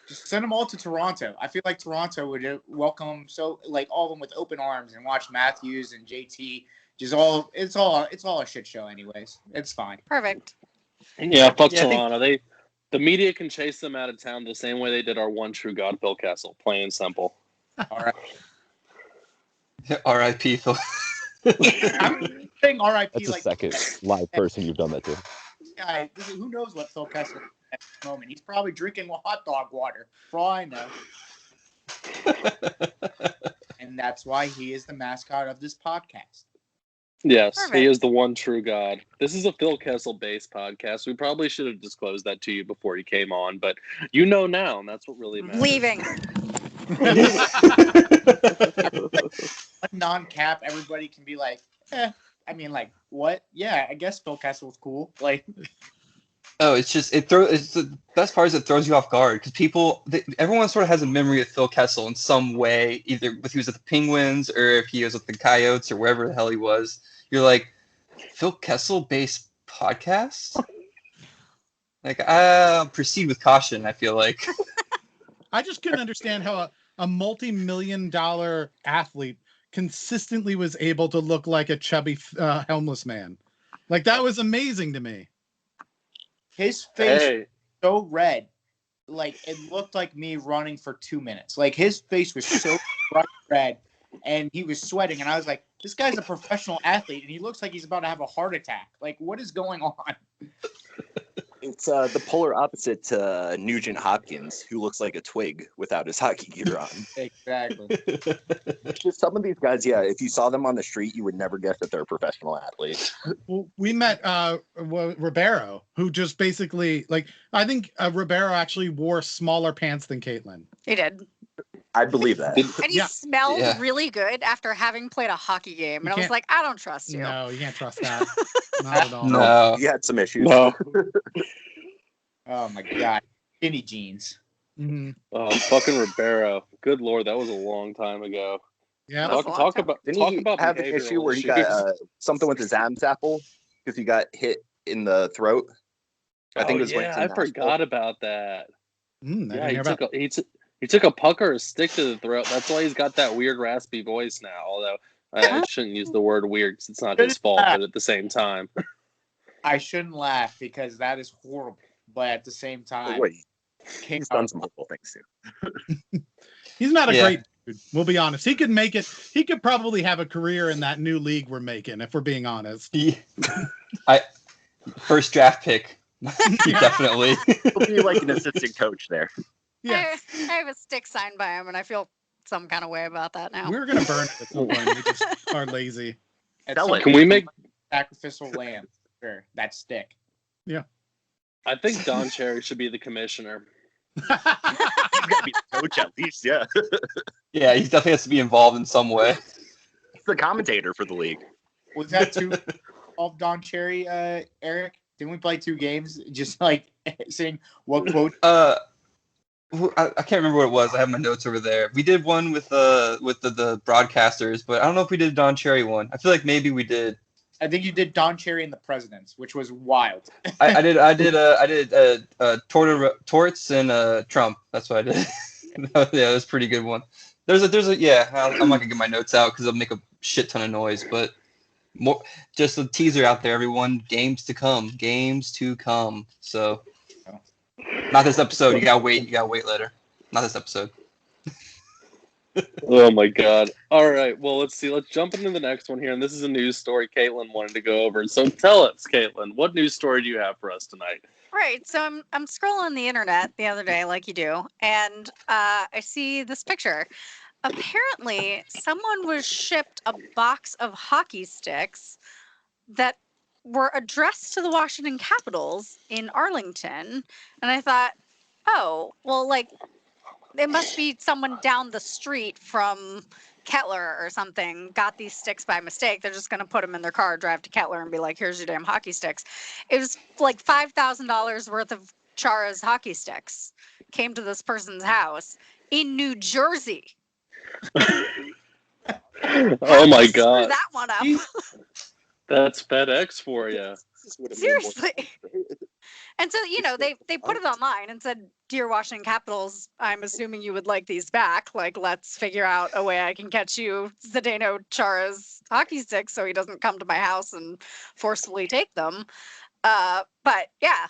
Just send them all to Toronto. I feel like Toronto would welcome them all of them with open arms, and watch Matthews and JT. It's all a shit show anyways. It's fine. Perfect. Yeah, fuck Toronto. The media can chase them out of town the same way they did our one true god, Phil Kessel. Plain and simple. All right. R.I.P. Phil. I'm saying R.I.P. That's the like second live person you've done that to. Guy, who knows what Phil Kessel is at this moment? He's probably drinking hot dog water, for all I know. And that's why he is the mascot of this podcast. Yes, Perfect. he is the one true god. This is a Phil Kessel-based podcast. We probably should have disclosed that to you before you came on, but you know now, and that's what really matters. Leaving. Non-cap, everybody can be like, I mean, like, what? Yeah, I guess Phil Kessel's cool. Like, Oh, it's the best part is it throws you off guard because everyone sort of has a memory of Phil Kessel in some way, either if he was at the Penguins or if he was with the Coyotes or wherever the hell he was. You're like, Phil Kessel based podcast? Like, proceed with caution, I feel like. I just couldn't understand how a multi-million-dollar athlete consistently was able to look like a chubby homeless man. Like, that was amazing to me. his face was so red. Like, it looked like me running for 2 minutes. Like, his face was so bright red, and he was sweating. And I was like, this guy's a professional athlete, and he looks like he's about to have a heart attack. Like, what is going on? It's the polar opposite to Nugent Hopkins, who looks like a twig without his hockey gear on. Exactly. Just some of these guys, yeah, if you saw them on the street, you would never guess that they're a professional athlete. Well, we met Ribeiro, who just basically, like, I think Ribeiro actually wore smaller pants than Caitlin. He did. I believe that. And he smelled really good after having played a hockey game. And I was like, I don't trust you. No, you can't trust that. Not at all. No. He had some issues. No. Oh, my God. Skinny jeans. Mm-hmm. Oh, fucking Ribeiro. Good Lord, that was a long time ago. Yeah. Talk about have an issue where he got something with his Adam's apple because he got hit in the throat? I think it was when I forgot about that. Yeah, he took a puck or a stick to the throat. That's why he's got that weird raspy voice now. Although I shouldn't use the word weird because it's not his fault, but at the same time. I shouldn't laugh because that is horrible. But at the same time, he's done some horrible things too. He's not a great dude. We'll be honest. He could make it. He could probably have a career in that new league we're making, if we're being honest. First draft pick. Definitely. He'll be like an assistant coach there. Yeah. I have a stick signed by him, and I feel some kind of way about that now. We're gonna burn it at some point. We just are lazy. Can we make sacrificial lamb? Sure, that stick. Yeah. I think Don Cherry should be the commissioner. He's got to be the coach at least, yeah. Yeah, he definitely has to be involved in some way. He's the commentator for the league. Was that too of Don Cherry, Eric? Didn't we play 2 games just like saying what quote? I can't remember what it was. I have my notes over there. We did one with the broadcasters, but I don't know if we did a Don Cherry one. I feel like maybe we did. I think you did Don Cherry and the Presidents, which was wild. I did Torts and Trump. That's what I did. Yeah, that was a pretty good one. There's a yeah. I'm not gonna get my notes out because I'll make a shit ton of noise. But more, just a teaser out there, everyone. Games to come. Games to come. So, not this episode. You gotta wait. You gotta wait later. Not this episode. Oh my god. All right. Well, let's see. Let's jump into the next one here. And this is a news story Caitlin wanted to go over. So tell us, Caitlin, what news story do you have for us tonight? Right. So I'm scrolling the internet the other day, like you do, and I see this picture. Apparently, someone was shipped a box of hockey sticks that were addressed to the Washington Capitals in Arlington. And I thought, oh, well, like, it must be someone down the street from Kettler or something got these sticks by mistake. They're just going to put them in their car, drive to Kettler, and be like, here's your damn hockey sticks. It was like $5,000 worth of Chara's hockey sticks came to this person's house in New Jersey. Oh my Screw god. that one up. That's FedEx for you. Seriously. And so, they put it online and said, Dear Washington Capitals, I'm assuming you would like these back. Like, let's figure out a way I can catch you Zdeno Chara's hockey sticks so he doesn't come to my house and forcefully take them. But yeah,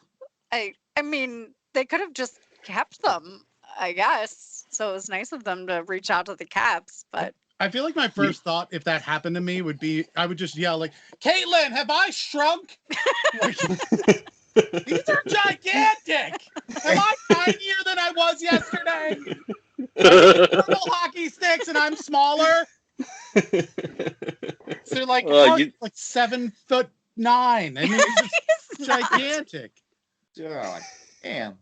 I mean, they could have just kept them, I guess. So it was nice of them to reach out to the Caps, but I feel like my first thought, if that happened to me, would be I would just yell like, "Caitlin, have I shrunk? Like, these are gigantic. Am I tinier than I was yesterday? Purple hockey sticks, and I'm smaller. So they're like, like 7'9". I mean, it's just gigantic. God, damn.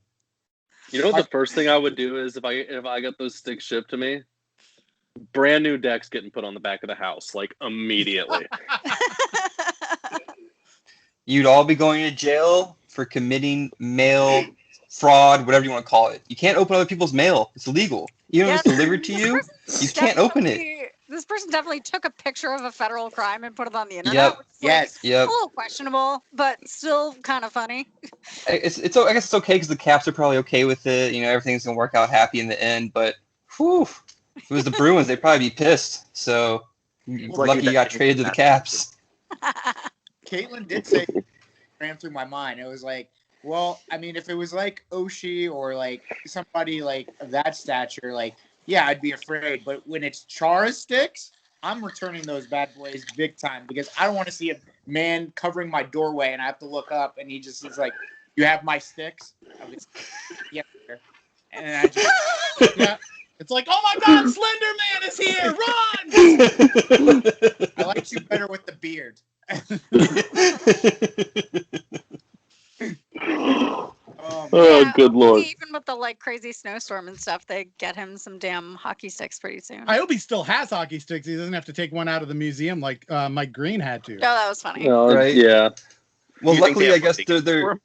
You know what the first thing I would do is if I got those sticks shipped to me, brand new decks getting put on the back of the house, like immediately. You'd all be going to jail for committing mail fraud, whatever you want to call it. You can't open other people's mail. It's illegal. Even if it's delivered to you, you can't open it. This person definitely took a picture of a federal crime and put it on the internet. Yep. A little questionable, but still kind of funny. I guess it's okay because the Caps are probably okay with it. Everything's gonna work out happy in the end. But whew, if it was the Bruins, they'd probably be pissed. So lucky you got traded to the Caps. Caitlin did say, ran through my mind. It was like, well, I mean, if it was like Oshie or like somebody like of that stature, like, yeah, I'd be afraid. But when it's Chara sticks, I'm returning those bad boys big time because I don't want to see a man covering my doorway and I have to look up and he just is like, "You have my sticks?" Yeah. And I just, yeah. It's like, "Oh my God, Slender Man is here! Run!" I liked you better with the beard. Good lord! Even with the crazy snowstorm and stuff, they get him some damn hockey sticks pretty soon. I hope he still has hockey sticks. He doesn't have to take one out of the museum like Mike Green had to. Oh, that was funny. Right? Yeah. Well, luckily, I guess they're.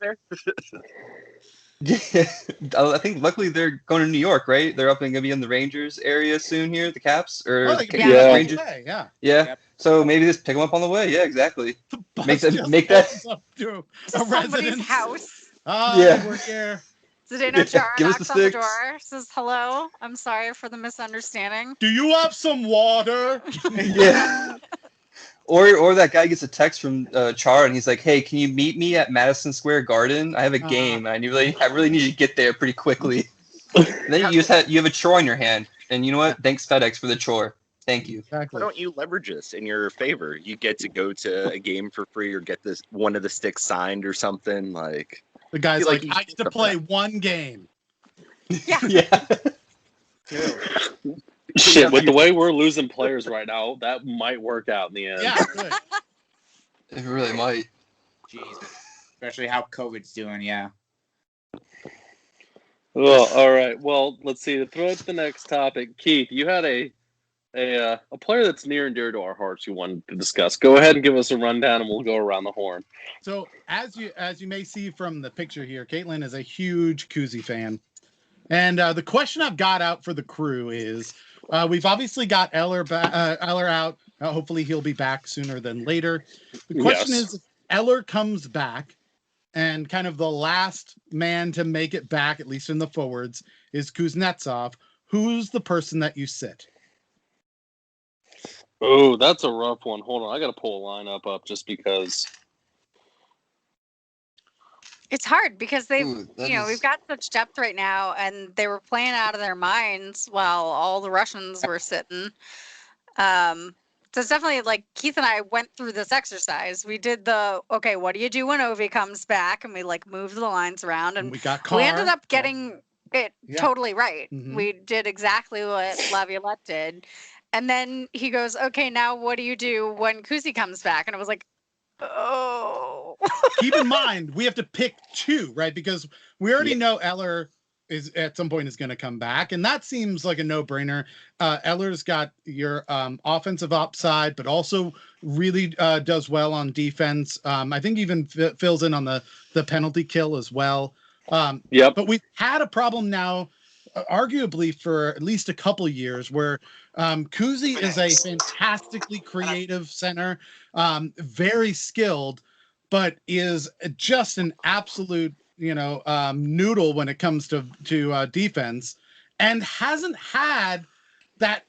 I think luckily they're going to New York, right? They're going to be in the Rangers area soon here, the Caps or Rangers. Yeah. Yep. So maybe just pick them up on the way. Yeah, exactly. Make that up to somebody's residence. house. Yeah. We're here. Zdeno Chara Give us knocks the on the sticks. door, says hello. I'm sorry for the misunderstanding. Do you have some water? Yeah. Or that guy gets a text from Chara and he's like, "Hey, can you meet me at Madison Square Garden? I have a game. I really need you to get there pretty quickly." And then you have a chore on your hand, and you know what? Thanks FedEx for the chore. Thank you. Why don't you leverage this in your favor? You get to go to a game for free or get one of the sticks signed or something like. The guy's like, "I get to play one game." Yeah. Shit, with the way we're losing players right now, that might work out in the end. Yeah, good. It really might. Jeez. Especially how COVID's doing, yeah. Well, all right. Well, let's see. To throw out the next topic, Keith, you had a player that's near and dear to our hearts you wanted to discuss. Go ahead and give us a rundown, and we'll go around the horn. So, as you may see from the picture here, Caitlin is a huge Kuzy fan. And the question I've got out for the crew is, we've obviously got Eller out. Hopefully he'll be back sooner than later. The question is, if Eller comes back, and kind of the last man to make it back, at least in the forwards, is Kuznetsov. Who's the person that you sit? Oh, that's a rough one. Hold on, I got to pull a lineup up just because. It's hard because Ooh, we've got such depth right now, and they were playing out of their minds while all the Russians were sitting. So it's definitely like Keith and I went through this exercise. We did okay, what do you do when Ovi comes back? And we like moved the lines around, and we got we ended up getting it totally right. Mhm. We did exactly what Laviolette did. And then he goes, okay, now what do you do when Kuzy comes back? And it was like, oh. Keep in mind, we have to pick two, right? Because we already know Eller is at some point is going to come back, and that seems like a no-brainer. Eller's got your offensive upside, but also really does well on defense. I think even fills in on the penalty kill as well. Yep. But we've had a problem now, arguably for at least a couple years, where Kuzy is a fantastically creative center, very skilled, but is just an absolute noodle when it comes to defense, and hasn't had that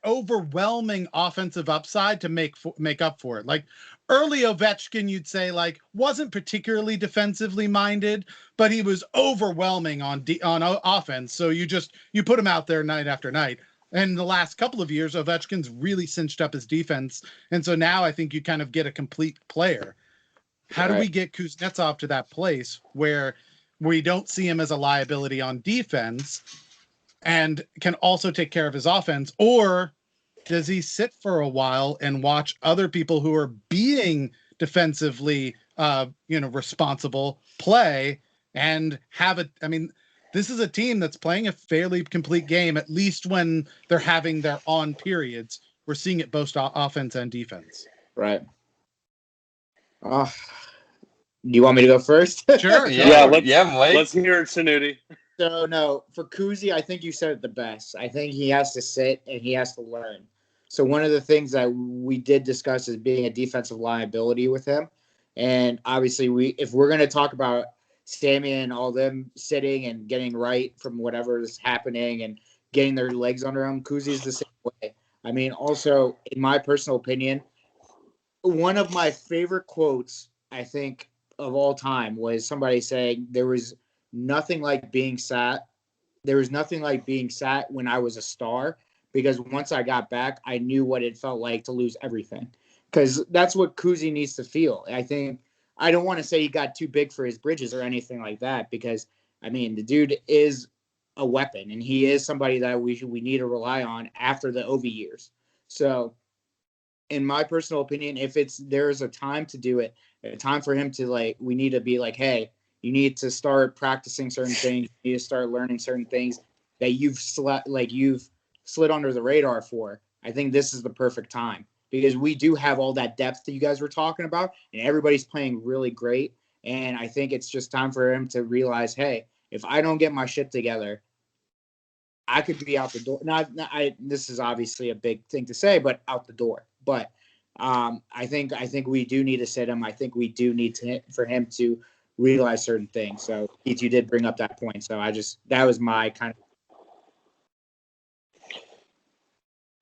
overwhelming offensive upside to make up for it. Like early Ovechkin, you'd say like wasn't particularly defensively minded, but he was overwhelming on offense. So you put him out there night after night. And the last couple of years, Ovechkin's really cinched up his defense, and so now I think you kind of get a complete player. How do we get Kuznetsov to that place where we don't see him as a liability on defense and can also take care of his offense? Or does he sit for a while and watch other people who are being defensively, responsible play and have it? I mean, this is a team that's playing a fairly complete game, at least when they're having their on periods. We're seeing it both offense and defense. Right. Do you want me to go first? Sure. Mike. Let's hear it, Sanuti. So, no, for Kuzy, I think you said it the best. I think he has to sit and he has to learn. So one of the things that we did discuss is being a defensive liability with him. And obviously, if we're going to talk about Sammy and all them sitting and getting right from whatever is happening and getting their legs under him, Kuzy's the same way. I mean, also, in my personal opinion, one of my favorite quotes, I think, of all time was somebody saying there was nothing like being sat. There was nothing like being sat when I was a star, because once I got back, I knew what it felt like to lose everything. Because that's what Kuzy needs to feel. I think, I don't want to say he got too big for his bridges or anything like that, because, I mean, the dude is a weapon, and he is somebody that we need to rely on after the Ovi years. So, in my personal opinion, if there's a time to do it, a time for him to we need to be like, hey, you need to start practicing certain things. You need to start learning certain things that you've slid under the radar for. I think this is the perfect time, because we do have all that depth that you guys were talking about, and everybody's playing really great. And I think it's just time for him to realize, hey, if I don't get my shit together, I could be out the door. This is obviously a big thing to say, but out the door. But I think we do need to sit him. I think we do need for him to realize certain things. So Keith, you did bring up that point. So that was my kind of.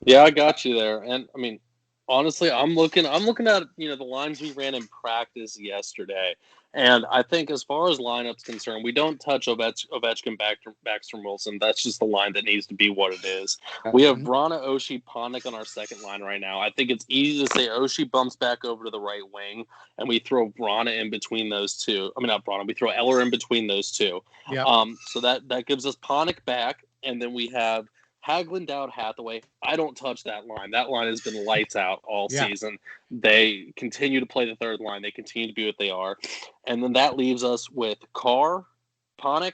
Yeah, I got you there. And I mean, honestly, I'm looking at the lines we ran in practice yesterday, and I think as far as lineups concerned, we don't touch Ovechkin, Backstrom, Wilson. That's just the line that needs to be what it is. We have Vrana, Oshie, Panik on our second line right now. I think it's easy to say Oshie bumps back over to the right wing, and we throw Vrana in between those two. I mean, not Vrana. We throw Eller in between those two. Yep. So that gives us Panik back, and then we have Hagelin, Dowd, Hathaway. I don't touch that line. That line has been lights out all season. They continue to play the third line. They continue to be what they are. And then that leaves us with Carr, Panik,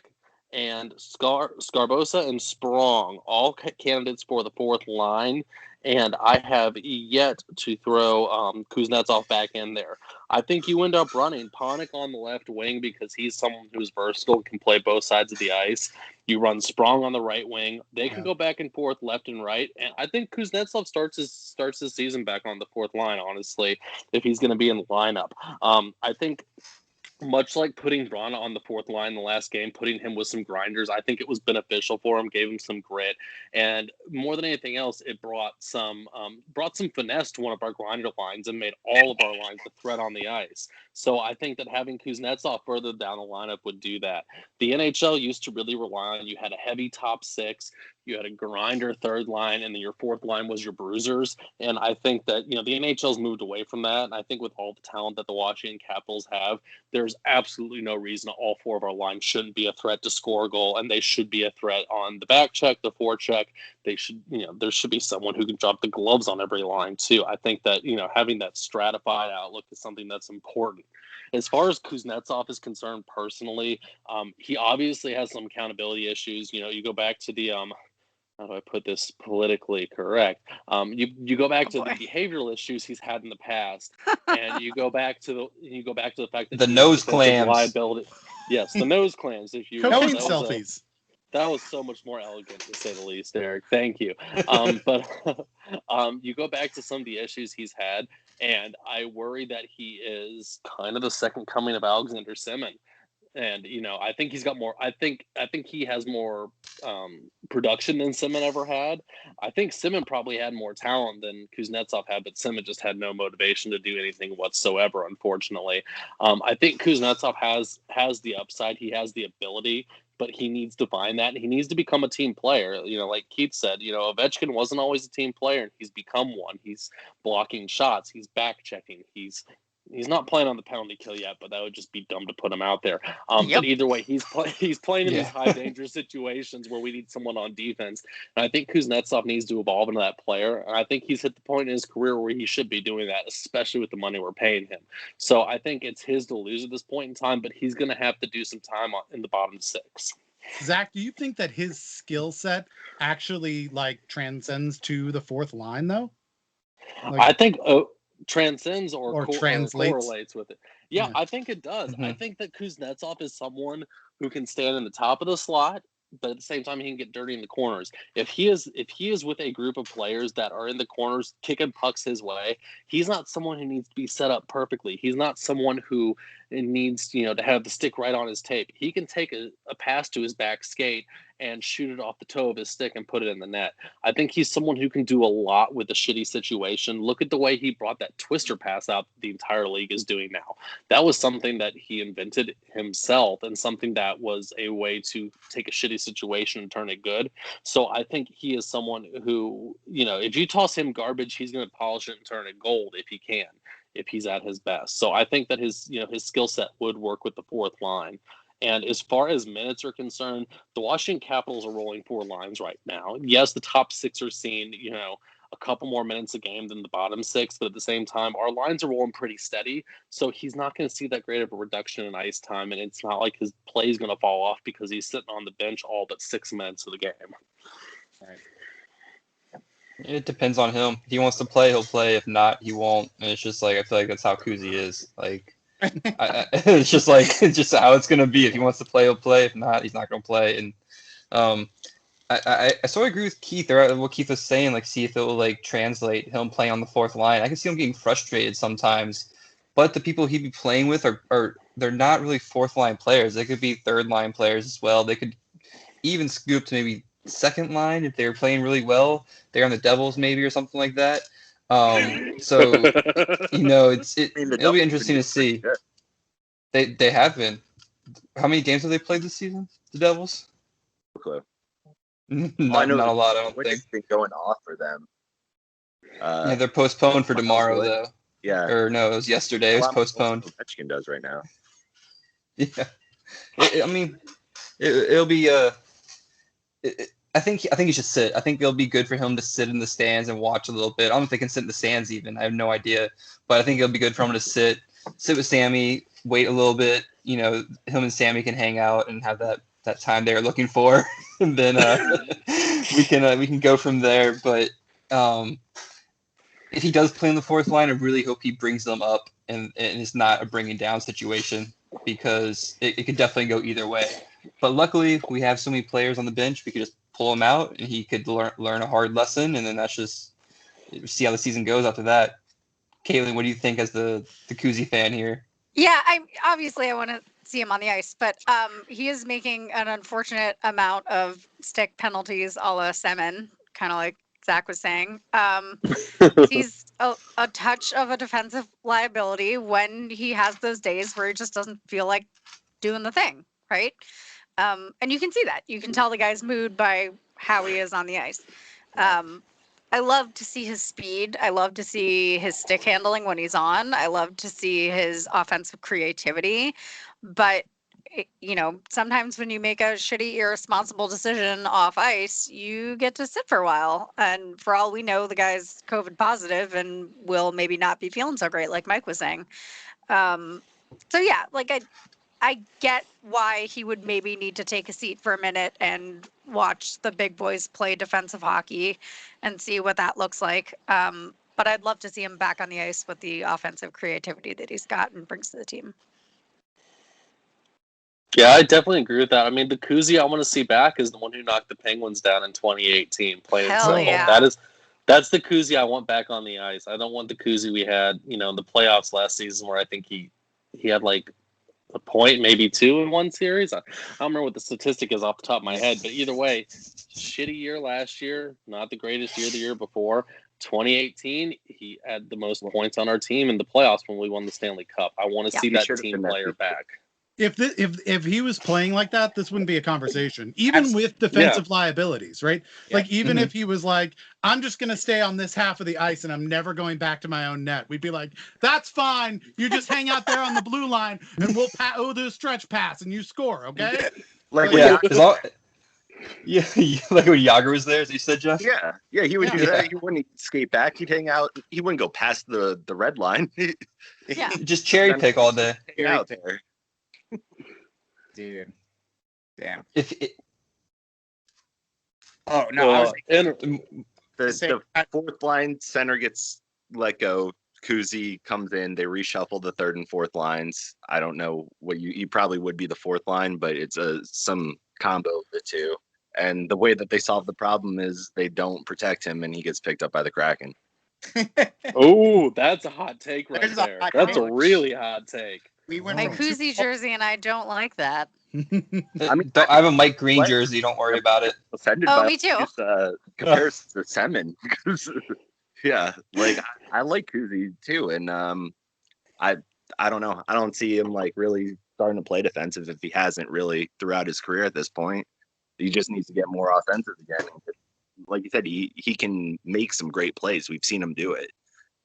and Scarbosa and Sprong, all candidates for the fourth line. And I have yet to throw Kuznetsov back in there. I think you end up running Panik on the left wing because he's someone who's versatile and can play both sides of the ice. You run Sprong on the right wing. They can go back and forth left and right. And I think Kuznetsov starts his season back on the fourth line, honestly, if he's going to be in the lineup. I think much like putting Brana on the fourth line in the last game, putting him with some grinders, I think it was beneficial for him, gave him some grit, and more than anything else, it brought some finesse to one of our grinder lines and made all of our lines a threat on the ice. So I think that having Kuznetsov further down the lineup would do that. The NHL used to really rely on, you had a heavy top six, you had a grinder third line, and then your fourth line was your bruisers. And I think that, the NHL's moved away from that. And I think with all the talent that the Washington Capitals have, there's absolutely no reason all four of our lines shouldn't be a threat to score a goal, and they should be a threat on the back check, the forecheck. They should, there should be someone who can drop the gloves on every line too. I think that, having that stratified outlook is something that's important. As far as Kuznetsov is concerned personally, he obviously has some accountability issues. You go back to the how do I put this politically correct? You go back to the behavioral issues he's had in the past, and you go back to the fact that the nose clams liability. Yes, the nose clams. If you cocaine selfies. That was so much more elegant, to say the least, Eric. Thank you. But you go back to some of the issues he's had, and I worry that he is kind of the second coming of Alexander Semin. And I think he's got more. I think he has more production than Semin ever had. I think Semin probably had more talent than Kuznetsov had, but Semin just had no motivation to do anything whatsoever. Unfortunately, I think Kuznetsov has the upside. He has the ability, but he needs to find that. He needs to become a team player. Like Keith said, Ovechkin wasn't always a team player, and he's become one. He's blocking shots. He's back checking. He's not playing on the penalty kill yet, but that would just be dumb to put him out there. But either way, he's playing in these high danger situations where we need someone on defense. And I think Kuznetsov needs to evolve into that player. And I think he's hit the point in his career where he should be doing that, especially with the money we're paying him. So I think it's his to lose at this point in time, but he's going to have to do some time in the bottom six. Zach, do you think that his skill set actually transcends to the fourth line though? I think transcends or correlates with it. Yeah, I think it does. Mm-hmm. I think that Kuznetsov is someone who can stand in the top of the slot, but at the same time he can get dirty in the corners. If he is with a group of players that are in the corners kicking pucks his way, he's not someone who needs to be set up perfectly. He's not someone who needs to have the stick right on his tape. He can take a pass to his back skate and shoot it off the toe of his stick and put it in the net. I think he's someone who can do a lot with a shitty situation. Look at the way he brought that twister pass out that the entire league is doing now. That was something that he invented himself, and something that was a way to take a shitty situation and turn it good. So I think he is someone who, if you toss him garbage, he's going to polish it and turn it gold if he can, if he's at his best. So I think that his skill set would work with the fourth line. And as far as minutes are concerned, the Washington Capitals are rolling four lines right now. Yes, the top six are seeing, a couple more minutes a game than the bottom six, but at the same time, our lines are rolling pretty steady. So he's not going to see that great of a reduction in ice time, and it's not like his play is going to fall off because he's sitting on the bench all but 6 minutes of the game. Right. It depends on him. If he wants to play, he'll play. If not, he won't. And it's just I feel like that's how Kuzy is. It's just how it's gonna be. If he wants to play, he'll play. If not, he's not gonna play. And I sort of agree with Keith or what Keith was saying. See if it will translate him playing on the fourth line. I can see him getting frustrated sometimes, but the people he'd be playing with are they're not really fourth line players. They could be third line players as well. They could even scoop to maybe second line if they were playing really well. They're on the Devils maybe or something like that. So it'll be interesting to see. They have been. How many games have they played this season? The Devils? Not a lot. I don't think. It's been going off for them. They're postponed for tomorrow though. Yeah. Or no, it was yesterday. It was postponed. Ovechkin does right now. Yeah. It'll be. I think he should sit. I think it'll be good for him to sit in the stands and watch a little bit. I don't know if they can sit in the stands even. I have no idea. But I think it'll be good for him to sit with Sammy, wait a little bit. Him and Sammy can hang out and have that time they're looking for. And then we can go from there. But if he does play in the fourth line, I really hope he brings them up and it's not a bringing down situation, because it could definitely go either way. But luckily, we have so many players on the bench, we could just pull him out and he could learn a hard lesson, and then that's just see how the season goes after that. Caitlin, what do you think as the Kuzy fan here? Yeah, I want to see him on the ice, but he is making an unfortunate amount of stick penalties a la Semin, kind of like Zach was saying. He's a touch of a defensive liability when he has those days where he just doesn't feel like doing the thing, right? And you can see that. You can tell the guy's mood by how he is on the ice. I love to see his speed. I love to see his stick handling when he's on. I love to see his offensive creativity. But, sometimes when you make a shitty, irresponsible decision off ice, you get to sit for a while. And for all we know, the guy's COVID positive and will maybe not be feeling so great, like Mike was saying. So, yeah, I get why he would maybe need to take a seat for a minute and watch the big boys play defensive hockey and see what that looks like. But I'd love to see him back on the ice with the offensive creativity that he's got and brings to the team. Yeah, I definitely agree with that. I mean, the Kuzy I want to see back is the one who knocked the Penguins down in 2018. Plain and Hell simple. yeah. That's the Kuzy I want back on the ice. I don't want the Kuzy we had, in the playoffs last season where I think he had like a point, maybe two in one series. I don't remember what the statistic is off the top of my head, but either way, shitty year last year, not the greatest year the year before. 2018, he had the most points on our team in the playoffs when we won the Stanley Cup. I want to see that team player back. If he was playing like that, this wouldn't be a conversation, even with defensive liabilities, right? Yeah. Like, even if he was like, I'm just going to stay on this half of the ice and I'm never going back to my own net, we'd be like, that's fine. You just hang out there on the blue line and we'll do a stretch pass and you score, okay? Like when Yager was there, as you said, Jeff. Yeah, he would do that. He wouldn't skate back. He'd hang out. He wouldn't go past the red line. Just cherry pick all day. Hang out there. Dude, damn. I was the fourth line center gets let go. Kuzy comes in. They reshuffle the third and fourth lines. I don't know what you probably would be the fourth line, but it's some combo of the two. And the way that they solve the problem is they don't protect him, and he gets picked up by the Kraken. Oh, that's a hot take right there. That's a really hot take. My Kuzy jersey, and I don't like that. I have a Mike Green jersey. Don't worry about it. Offended by me too. Comparison to Semin. Yeah, I like Kuzy too, and I don't know. I don't see him really starting to play defensive if he hasn't really throughout his career at this point. He just needs to get more offensive again. Like you said, he can make some great plays. We've seen him do it.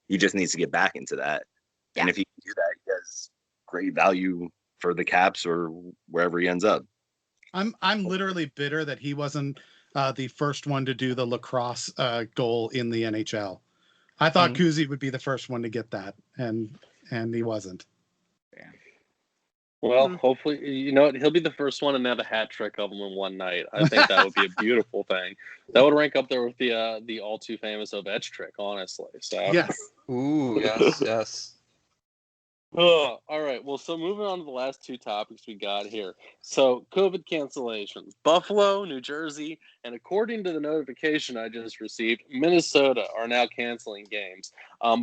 He just needs to get back into that. Yeah. And if he can do that, he has great value for the Caps or wherever he ends up. I'm literally bitter that he wasn't the first one to do the lacrosse goal in the NHL. I thought Kuzy would be the first one to get that, and he wasn't. Yeah. Well, hopefully, he'll be the first one to have a hat trick of them in one night. I think that would be a beautiful thing. That would rank up there with the all too famous Ovechkin trick, honestly. So yes, ooh, yes. Oh, all right. Well, so moving on to the last two topics we got here. So COVID cancellations. Buffalo, New Jersey, and according to the notification I just received, Minnesota are now canceling games.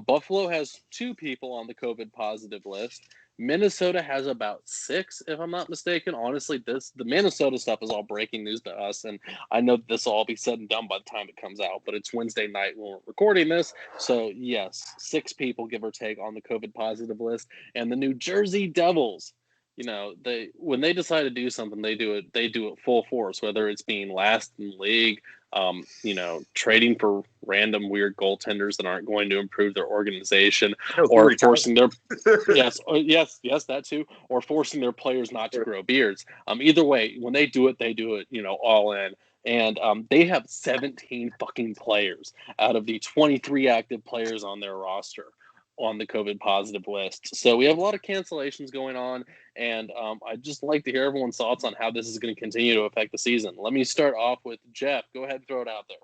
Buffalo has 2 people on the COVID positive list. Minnesota has about 6, if I'm not mistaken. Honestly, the Minnesota stuff is all breaking news to us, and I know this will all be said and done by the time it comes out, but it's Wednesday night when we're recording this. So, yes, 6 people, give or take, on the COVID positive list. And the New Jersey Devils, when they decide to do something, they do it full force, whether it's being last in the league, trading for random weird goaltenders that aren't going to improve their organization, or forcing their yes, that too, or forcing their players not to grow beards. Either way, when they do it, all in. And they have 17 fucking players out of the 23 active players on their roster on the COVID positive list. So we have a lot of cancellations going on, and I'd just like to hear everyone's thoughts on how this is going to continue to affect the season. Let me start off with Jeff. Go ahead and throw it out there.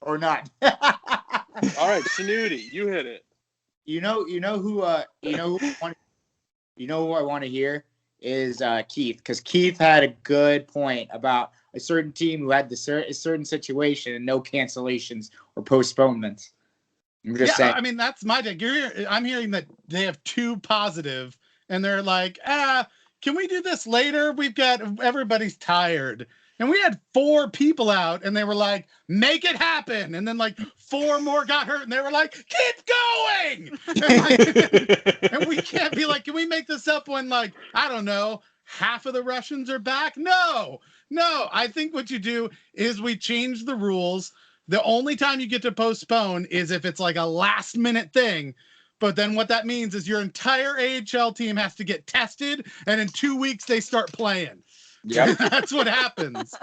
Or not. All right, Snooty, you hit it. You know who I want to hear is Keith, because Keith had a good point about a certain team who had a certain situation and no cancellations or postponements. I'm just saying. I mean, that's my take. I'm hearing that they have 2 positive, and they're like, can we do this later? Everybody's tired. And we had 4 people out, and they were like, make it happen. And then like 4 more got hurt, and they were like, keep going. And we can't be like, can we make this up when, like, I don't know, half of the Russians are back? No. I think what you do is we change the rules. The only time you get to postpone is if it's like a last minute thing. But then what that means is your entire AHL team has to get tested, and in 2 weeks they start playing. Yep. That's what happens.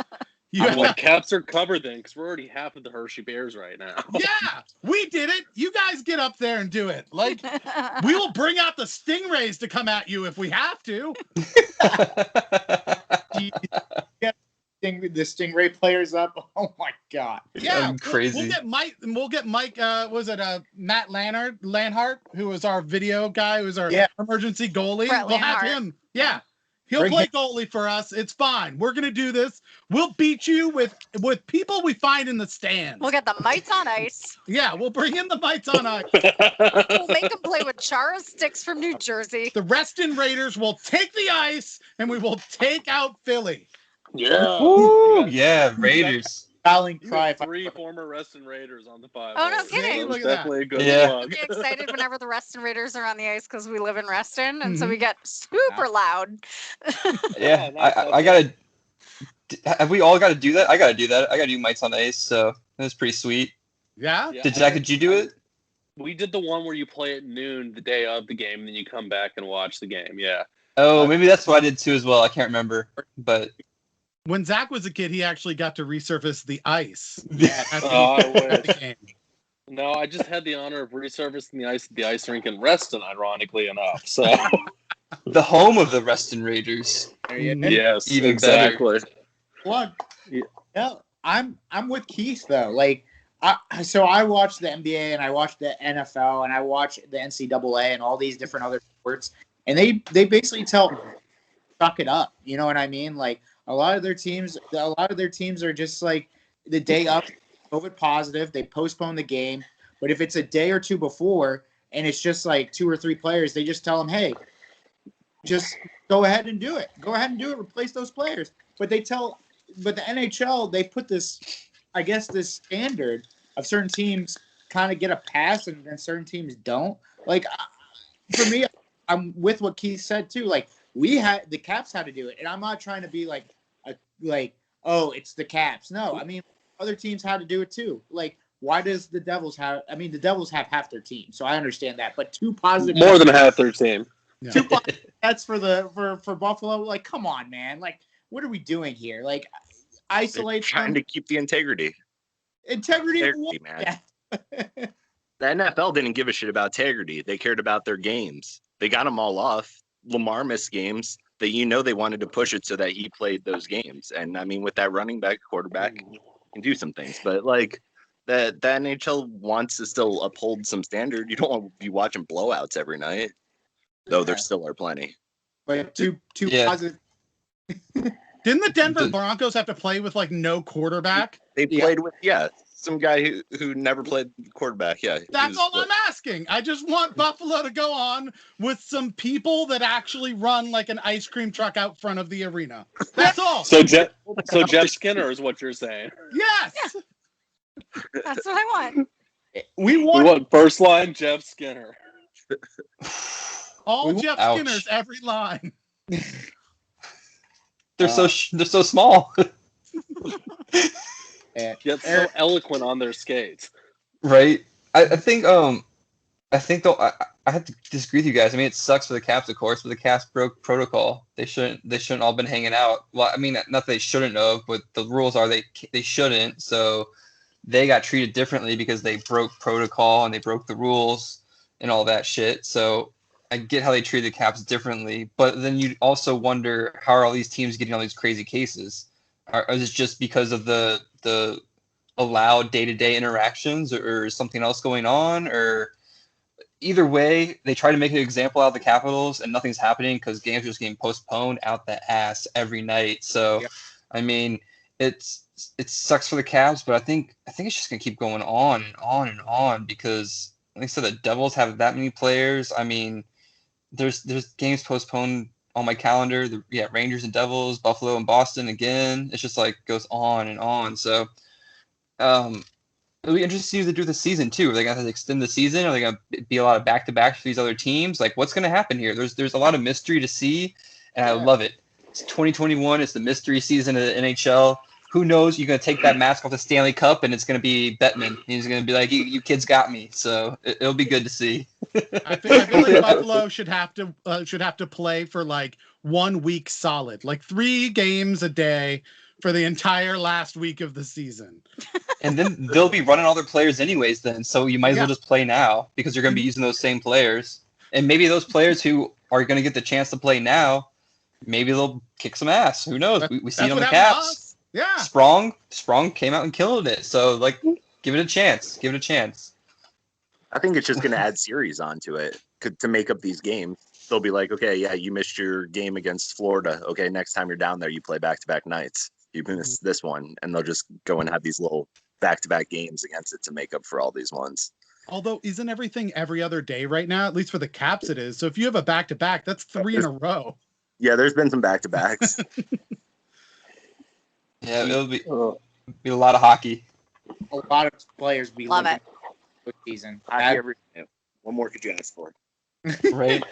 Caps are covered then, because we're already half of the Hershey Bears right now. Yeah, we did it. You guys get up there and do it. Like, we will bring out the Stingrays to come at you if we have to. The Stingray players up. Oh my god. Yeah, I'm crazy. We'll get Mike. Was it Matt Lanhart, who was our video guy, who was our emergency goalie? Brett We'll have Lanhart. him. Yeah, he'll play goalie for us. It's fine. We're gonna do this. We'll beat you with people we find in the stands. We'll get the mites on ice. Yeah, we'll bring in the mites on ice. We'll make them play with Chara sticks from New Jersey. The Reston Raiders will take the ice, and we will take out Philly. Yeah. Ooh, yeah, Raiders. Rallying You cry. got 3 former Reston Raiders on the 5. Oh, no So kidding. it was Look at that. definitely a good Yeah. plug. Get excited whenever the Reston Raiders are on the ice because we live in Reston, and so Mhm. we get super loud. Yeah, nice. I gotta. Have we all got to do that? I gotta do that. I gotta do mics on the ice, so that's pretty sweet. Yeah. Yeah, Did you do it? We did the one where you play at noon the day of the game, and then you come back and watch the game. Yeah. Oh, maybe that's what I did too as well. I can't remember, but When Zach was a kid, he actually got to resurface the ice. At the, Oh, I at the wish. game. No, I just had the honor of resurfacing the ice at the ice rink in Reston, ironically enough. So the home of the Reston Raiders. There you go. yes, Even exactly. Plug. Yeah. Yeah, I'm with Keith though. Like, I watch the NBA and I watch the NFL and I watch the NCAA and all these different other sports, and they basically suck it up. You know what I mean? Like a lot of their teams are just like the day up, COVID positive, they postpone the game. But if it's a day or two before and it's just like 2 or 3 players, they just tell them, hey, just go ahead and do it. Go ahead and do it. Replace those players. But the NHL, they put this, I guess, this standard of certain teams kind of get a pass and then certain teams don't. Like, for me, I'm with what Keith said too. Like, the Caps had to do it, and I'm not trying to be like, oh, it's the Caps. No, I mean, other teams had to do it too. Like, why does the Devils have? I mean, the Devils have half their team, so I understand that. But 2 positive, More than half their team. Yeah. 2 positive that's for Buffalo. Like, come on, man. Like, what are we doing here? Like, They're isolate trying to keep the integrity. integrity. Of Integrity, man. Yeah. The NFL didn't give a shit about integrity. They cared about their games. They got them all off. Lamar missed games that they wanted to push it so that he played those games. And I mean, with that running back, quarterback, you can do some things. But like the NHL wants to still uphold some standard. You don't want to be watching blowouts every night, though there still are plenty. But two Yeah. positive. Didn't the Denver Broncos have to play with like no quarterback? They played with some guy who never played quarterback. Yeah, That's all I'm asking. I just want Buffalo to go on with some people that actually run like an ice cream truck out front of the arena. That's all. So Jeff Skinner is what you're saying. Yes. That's what I want. We We won. want first line Jeff Skinner. All Jeff Ouch. Skinners, every line. They're so small. Yet so eloquent on their skates. Right. I think though I have to disagree with you guys. I mean, it sucks for the Caps, of course, but the Caps broke protocol. They shouldn't all been hanging out. Well, I mean, not that they shouldn't have, but the rules are they shouldn't. So they got treated differently because they broke protocol and they broke the rules and all that shit. So I get how they treat the Caps differently, but then you also wonder, how are all these teams getting all these crazy cases? Is it just because of the allowed day-to-day interactions, or something else going on? Or either way, they try to make an example out of the Capitals and nothing's happening because games are just getting postponed out the ass every night. So, I mean, it sucks for the Cavs, but I think it's just gonna keep going on and on and on because, like I said, the Devils have that many players. I mean, there's games postponed on my calendar. Rangers and Devils, Buffalo and Boston again. It's just like goes on and on. So, it'll be interesting to do the season too. Are they gonna have to extend the season? Are they gonna be a lot of back-to-backs for these other teams? Like, what's gonna happen here? There's a lot of mystery to see, and I love it. It's 2021. It's the mystery season of the NHL. Who knows? You're gonna take that mask off the Stanley Cup, and it's gonna be Bettman. He's gonna be like, "You kids got me." So it'll be good to see. I feel like Buffalo should have to play for like 1 week solid, like 3 games a day for the entire last week of the season. And then they'll be running all their players anyways then, so you might as well just play now because you're going to be using those same players. And maybe those players who are going to get the chance to play now, maybe they'll kick some ass. Who knows? We see it on the Caps. Yeah. Sprong came out and killed it. So, like, give it a chance. Give it a chance. I think it's just going to add series onto it to make up these games. They'll be like, okay, yeah, you missed your game against Florida. Okay, next time you're down there, you play back-to-back nights. You missed this one. And they'll just go and have these little back-to-back games against it to make up for all these ones. Although, isn't everything every other day right now? At least for the Caps it is. So if you have a back-to-back, that's 3 in a row. Yeah, there's been some back-to-backs. Yeah, it'll be a lot of hockey. A lot of players be Love it. Season. What more could you ask for? Right?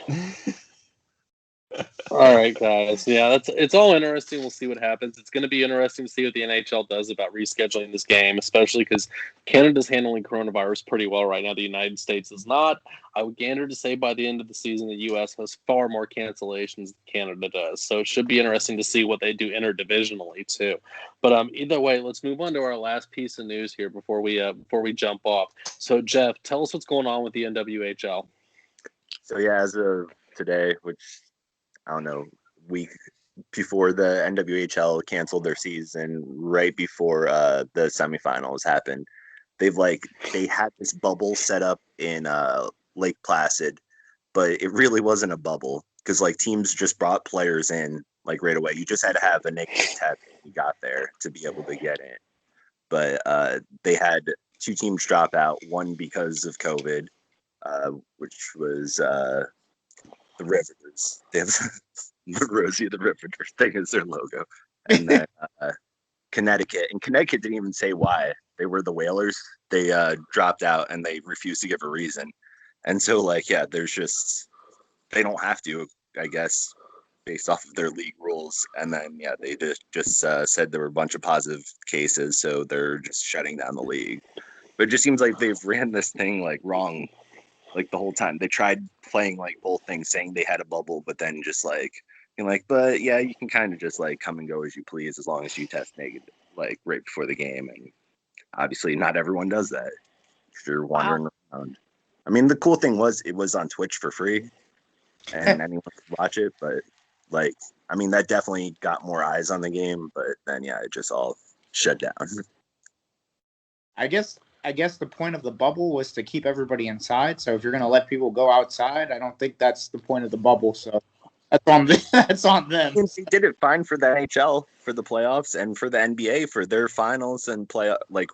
All right, guys. Yeah, it's all interesting. We'll see what happens. It's going to be interesting to see what the NHL does about rescheduling this game, especially because Canada's handling coronavirus pretty well right now. The United States is not. I would gander to say by the end of the season, the U.S. has far more cancellations than Canada does. So it should be interesting to see what they do interdivisionally too. But either way, let's move on to our last piece of news here before we jump off. So Jeff, tell us what's going on with the NWHL. So yeah, as of today, which I don't know, week before the NWHL canceled their season, right before the semifinals happened, they had this bubble set up in Lake Placid, but it really wasn't a bubble because like teams just brought players in like right away. You just had to have a negative test when you got there to be able to get in. But they had 2 teams drop out, one because of COVID, which was the Riveters. They have Rosie the Riveter thing as their logo. And then Connecticut. And Connecticut didn't even say why. They were the Whalers. They dropped out and they refused to give a reason. And so, like, yeah, there's just, they don't have to, I guess, based off of their league rules. And then, yeah, they just said there were a bunch of positive cases. So they're just shutting down the league. But it just seems like they've ran this thing, like, wrong. Like the whole time they tried playing like both things, saying they had a bubble, but then just like being like, but yeah, you can kind of just like come and go as you please as long as you test negative, like right before the game. And obviously, not everyone does that. If you're wandering around. I mean, the cool thing was it was on Twitch for free, and anyone could watch it. But like, I mean, that definitely got more eyes on the game. But then, yeah, it just all shut down. I guess the point of the bubble was to keep everybody inside. So if you're going to let people go outside, I don't think that's the point of the bubble. So that's on them. They did it fine for the NHL for the playoffs and for the NBA for their finals and play like.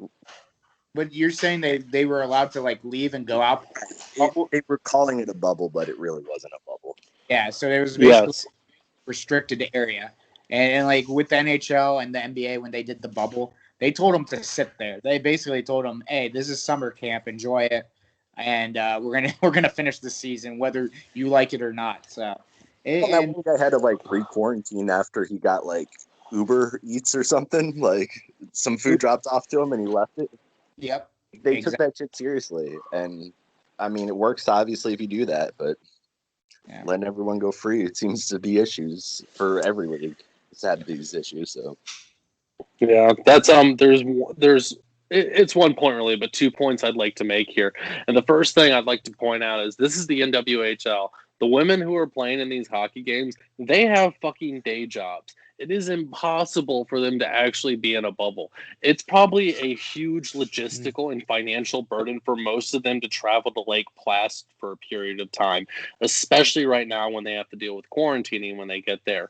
But you're saying they were allowed to like leave and go out. They were calling it a bubble, but it really wasn't a bubble. Yeah, so there was basically restricted area, and like with the NHL and the NBA when they did the bubble. They told them to sit there. They basically told them, "Hey, this is summer camp. Enjoy it, and we're gonna finish the season whether you like it or not." So, that one guy had to like re-quarantine after he got like Uber Eats or something. Like some food dropped off to him and he left it. Yep, they took that shit seriously, and I mean, it works obviously if you do that, but letting everyone go free, it seems to be issues for every league. It's had these issues, so. Yeah, that's it's 1 point really, but 2 points I'd like to make here. And the first thing I'd like to point out is this is the NWHL. The women who are playing in these hockey games, they have fucking day jobs. it is impossible for them to actually be in a bubble. It's probably a huge logistical and financial burden for most of them to travel to Lake Placid for a period of time, especially right now when they have to deal with quarantining when they get there.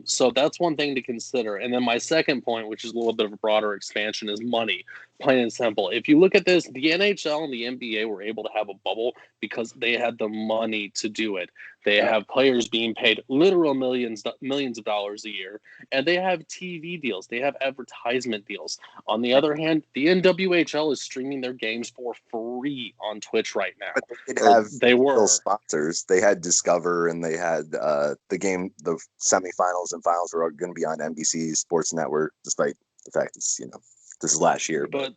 So that's one thing to consider. And then my second point, which is a little bit of a broader expansion, is money. Plain and simple. If you look at this, the NHL and the NBA were able to have a bubble because they had the money to do it. They have players being paid literal millions of dollars a year, and they have TV deals. They have advertisement deals. On the other hand, the NWHL is streaming their games for free on Twitch right now. But they did have They were real sponsors. They had Discover, and they had the semifinals and finals were going to be on NBC Sports Network, despite the fact it's this is last year. but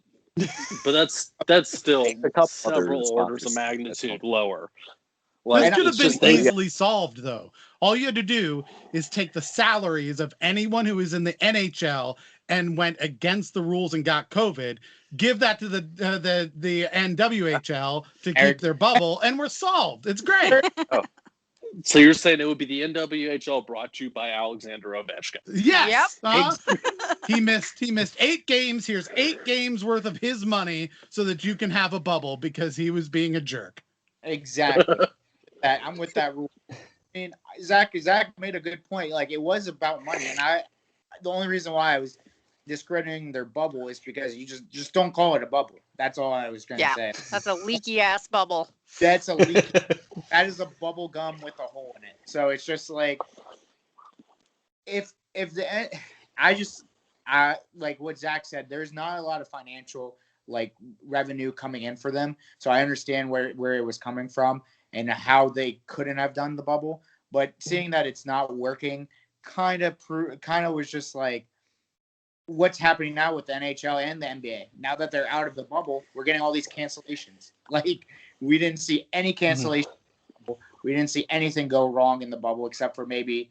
that's still A couple several other orders of sponsors. magnitude lower. This could have it's been just they- easily solved, though. All you had to do is take the salaries of anyone who is in the NHL and went against the rules and got COVID, give that to the NWHL to keep their bubble, and we're solved. It's great. So you're saying it would be the NWHL brought to you by Alexander Ovechkin? Yes. He missed 8 games. Here's 8 games worth of his money so that you can have a bubble because he was being a jerk. Exactly. I'm with that rule. I mean, Zach made a good point. Like, it was about money, and the only reason why I was discrediting their bubble is because you just don't call it a bubble. That's all I was going to say. That's a leaky ass bubble. That's a leak. That is a bubble gum with a hole in it. So it's just like, like what Zach said, there's not a lot of financial revenue coming in for them. So I understand where it was coming from and how they couldn't have done the bubble. But seeing that it's not working kind of was just like, what's happening now with the NHL and the NBA. Now that they're out of the bubble, we're getting all these cancellations. Like, we didn't see any cancellation. We didn't see anything go wrong in the bubble except for maybe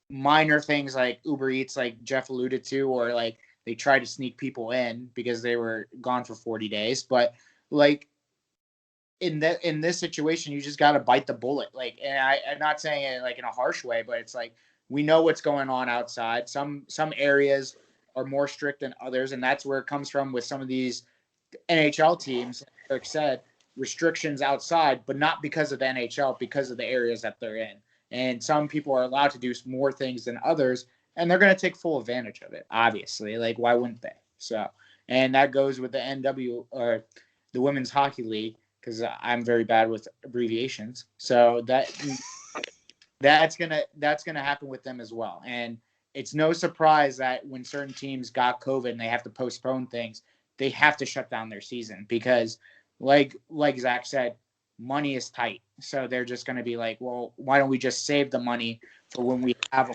minor things like Uber Eats, like Jeff alluded to, or like they tried to sneak people in because they were gone for 40 days. But like in this situation, you just got to bite the bullet. Like, and I'm not saying it like in a harsh way, but it's like, we know what's going on outside. Some areas are more strict than others, and that's where it comes from with some of these NHL teams. Like Eric said, restrictions outside, but not because of the NHL, because of the areas that they're in. And some people are allowed to do more things than others, and they're going to take full advantage of it, obviously. Like, why wouldn't they? So, and that goes with the NW or the Women's Hockey League, because I'm very bad with abbreviations. So that's gonna happen with them as well. And it's no surprise that when certain teams got COVID and they have to postpone things, they have to shut down their season because, like Zach said, money is tight. So they're just going to be like, well, why don't we just save the money for when we have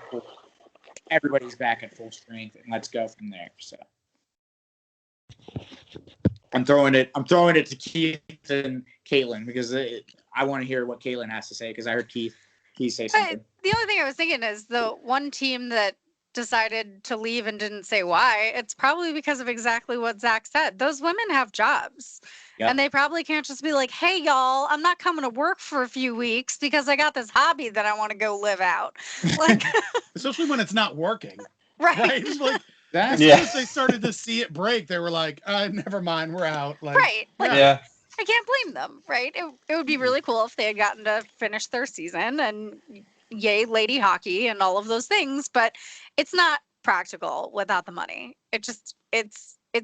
everybody's back at full strength, and let's go from there. So I'm throwing it to Keith and Caitlin because I want to hear what Caitlin has to say because I heard Keith say something. The only thing I was thinking is the one team that decided to leave and didn't say why, it's probably because of exactly what Zach said. Those women have jobs. Yep. And they probably can't just be like, hey, y'all, I'm not coming to work for a few weeks because I got this hobby that I want to go live out. Like, especially when it's not working. Right. Like, as soon as they started to see it break, they were like, never mind, we're out. Like, right. Like, yeah. I can't blame them, right? It would be really cool if they had gotten to finish their season and yay, lady hockey and all of those things, but it's not practical without the money. It's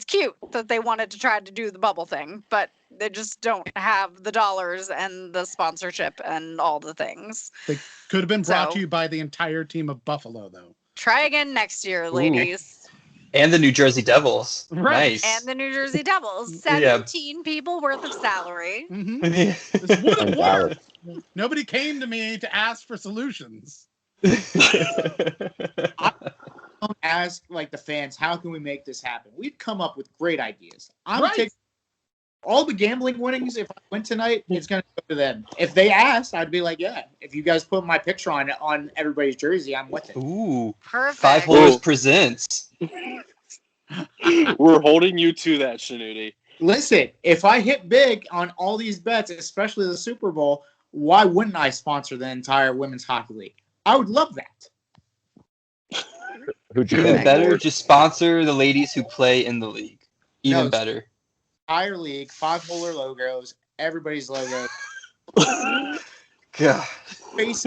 cute that they wanted to try to do the bubble thing, but they just don't have the dollars and the sponsorship and all the things. They could have been brought to you by the entire team of Buffalo, though. Try again next year, ladies. And the New Jersey Devils. Right. Nice. And the New Jersey Devils. 17 people worth of salary. Mm-hmm. This would have worked. Nobody came to me to ask for solutions. Don't ask like the fans, how can we make this happen? We'd come up with great ideas. I'm taking all the gambling winnings. If I win tonight, it's going to go to them. If they ask, I'd be like, yeah. If you guys put my picture on everybody's jersey, I'm with it. Ooh, perfect. 5 Holers presents. We're holding you to that, Shanuti. Listen, if I hit big on all these bets, especially the Super Bowl, why wouldn't I sponsor the entire Women's Hockey League? I would love that. Who'd you Even pick? better, just sponsor the ladies who play in the league. Even No, better. Entire league, 5 Holer logos, everybody's logo, God. face,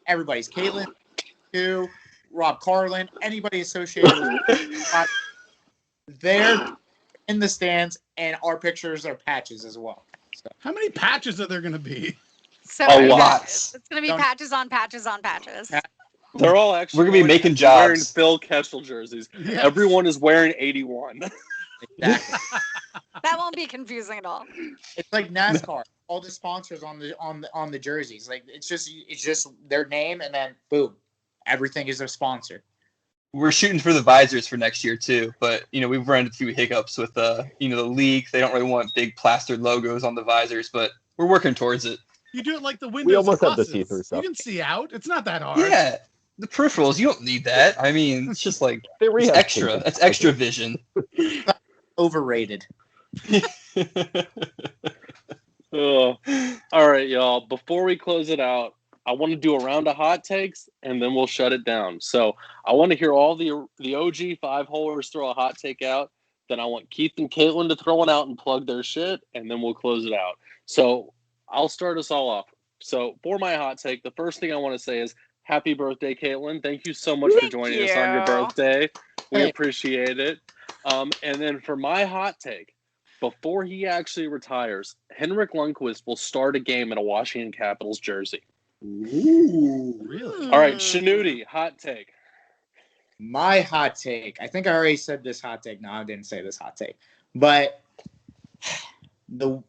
everybody's. Caitlin, too, Rob Carlin, anybody associated with they're in the stands, and our pictures are patches as well. So, How many patches are there going to be? So A many lot. patches. It's going to be Don't- patches on patches on patches. They're all actually We're gonna be going making to wearing jobs. Phil Kessel jerseys. Yes. Everyone is wearing 81. exactly. That won't be confusing at all. It's like NASCAR. All the sponsors on the jerseys. Like it's just their name, and then boom, everything is their sponsor. We're shooting for the visors for next year too, but we've run into a few hiccups with the league. They don't really want big plastered logos on the visors, but we're working towards it. You do it like the windows almost of have the buses. see-through You stuff. can see out. It's not that hard. Yeah, the peripherals. You don't need that. I mean, it's just like They it's rehab extra. station. That's extra vision. Overrated. All right, y'all. Before we close it out, I want to do a round of hot takes, and then we'll shut it down. So I want to hear all the OG 5-holers throw a hot take out. Then I want Keith and Caitlin to throw one out and plug their shit, and then we'll close it out. So I'll start us all off. So for my hot take, the first thing I want to say is happy birthday, Caitlin. Thank you so much for joining us on your birthday. We appreciate it. And then for my hot take, before he actually retires, Henrik Lundqvist will start a game in a Washington Capitals jersey. Ooh. Really? All right, Shanuti, hot take. My hot take. I think I already said this hot take. No, I didn't say this hot take. But the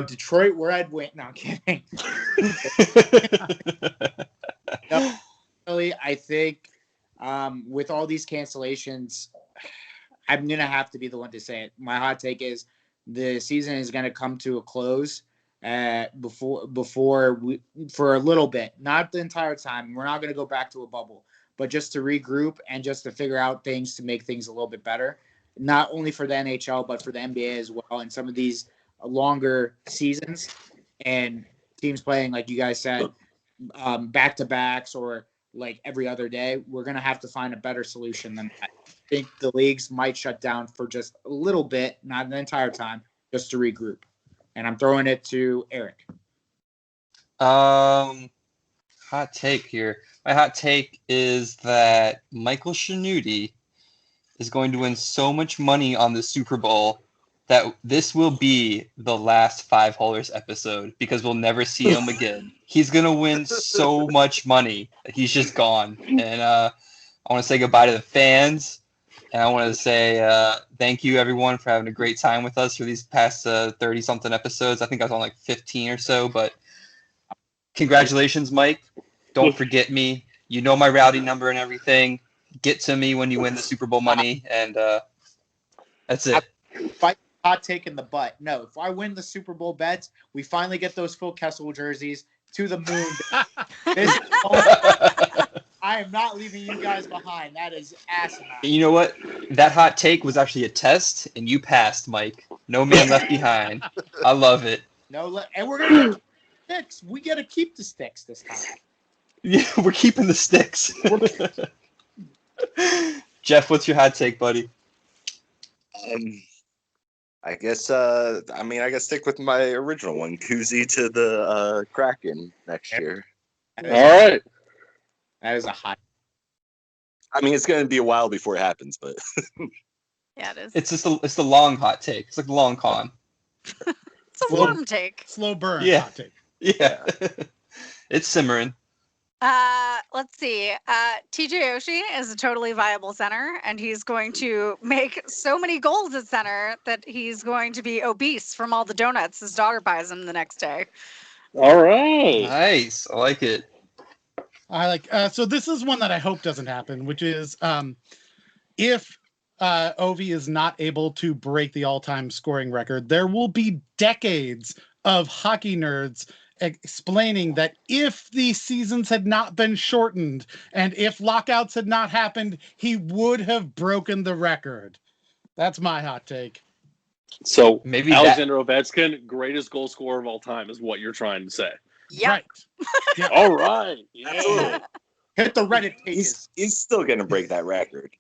Detroit where I'd win. No, I'm kidding. No, really, I think with all these cancellations, I'm gonna have to be the one to say it. My hot take is the season is gonna come to a close before we, for a little bit, not the entire time. We're not gonna go back to a bubble, but just to regroup and just to figure out things to make things a little bit better, not only for the NHL but for the NBA as well, and some of these longer seasons and teams playing, like you guys said, back-to-backs or like every other day. We're going to have to find a better solution than that. I think the leagues might shut down for just a little bit, not the entire time, just to regroup. And I'm throwing it to Eric. Hot take here. My hot take is that Michael Shanuti is going to win so much money on the Super Bowl that this will be the last 5-holers episode because we'll never see him again. He's going to win so much money that he's just gone. And I want to say goodbye to the fans. And I want to say thank you, everyone, for having a great time with us for these past 30-something episodes. I think I was on like 15 or so. But congratulations, Mike. Don't forget me. You know my routing number and everything. Get to me when you win the Super Bowl money. And that's it. Hot take in the butt. No, if I win the Super Bowl bets, we finally get those Phil Kessel jerseys to the moon. I am not leaving you guys behind. That is asinine. You know what? That hot take was actually a test, and you passed, Mike. No man left behind. I love it. And we're gonna get sticks. We gotta keep the sticks this time. Yeah, we're keeping the sticks. Jeff, what's your hot take, buddy? I guess I guess stick with my original one, Kuzy to the Kraken next year. All right. That is a hot. I mean, it's going to be a while before it happens, but Yeah, it is. It's the long hot take. It's like the long con. It's a warm take. Slow burn. Yeah. Hot take. Yeah. It's simmering. Let's see. TJ Oshie is a totally viable center, and he's going to make so many goals at center that he's going to be obese from all the donuts his daughter buys him the next day. All right. Nice. I like it. I like. So this is one that I hope doesn't happen, which is if Ovi is not able to break the all-time scoring record, there will be decades of hockey nerds explaining that if the seasons had not been shortened and if lockouts had not happened, he would have broken the record. That's my hot take. So Maybe Alexander Ovechkin, greatest goal scorer of all time, is what you're trying to say. Yep. Right. All right. Yeah. Hit the Reddit pages. He's still gonna break that record.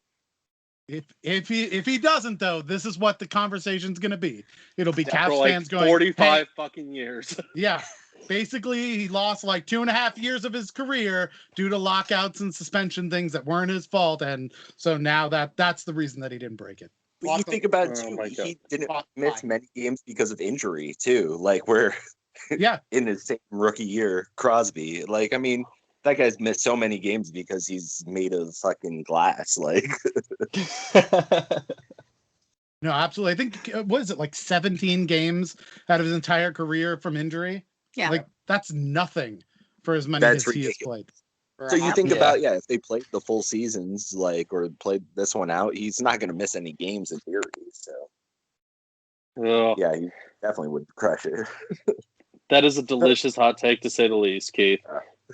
If he doesn't though, this is what the conversation's gonna be. It'll be After Caps like fans going 45 hey, fucking years. yeah. Basically, he lost like 2.5 years of his career due to lockouts and suspension things that weren't his fault, and so now that's the reason that he didn't break it. But you think about it Oh too, my God. he didn't miss many games because of injury too. Like we're Yeah, in his same rookie year, Crosby. Like, I mean, that guy's missed so many games because he's made of fucking glass. Like, no, absolutely. I think what is it like 17 games out of his entire career from injury? Yeah. Like that's nothing for as many That's as he has ridiculous. played. So you think Yeah. about, if they played the full seasons, like, or played this one out, he's not going to miss any games in theory. So, Oh, yeah, he definitely would crush it. that is a delicious hot take to say the least, Keith.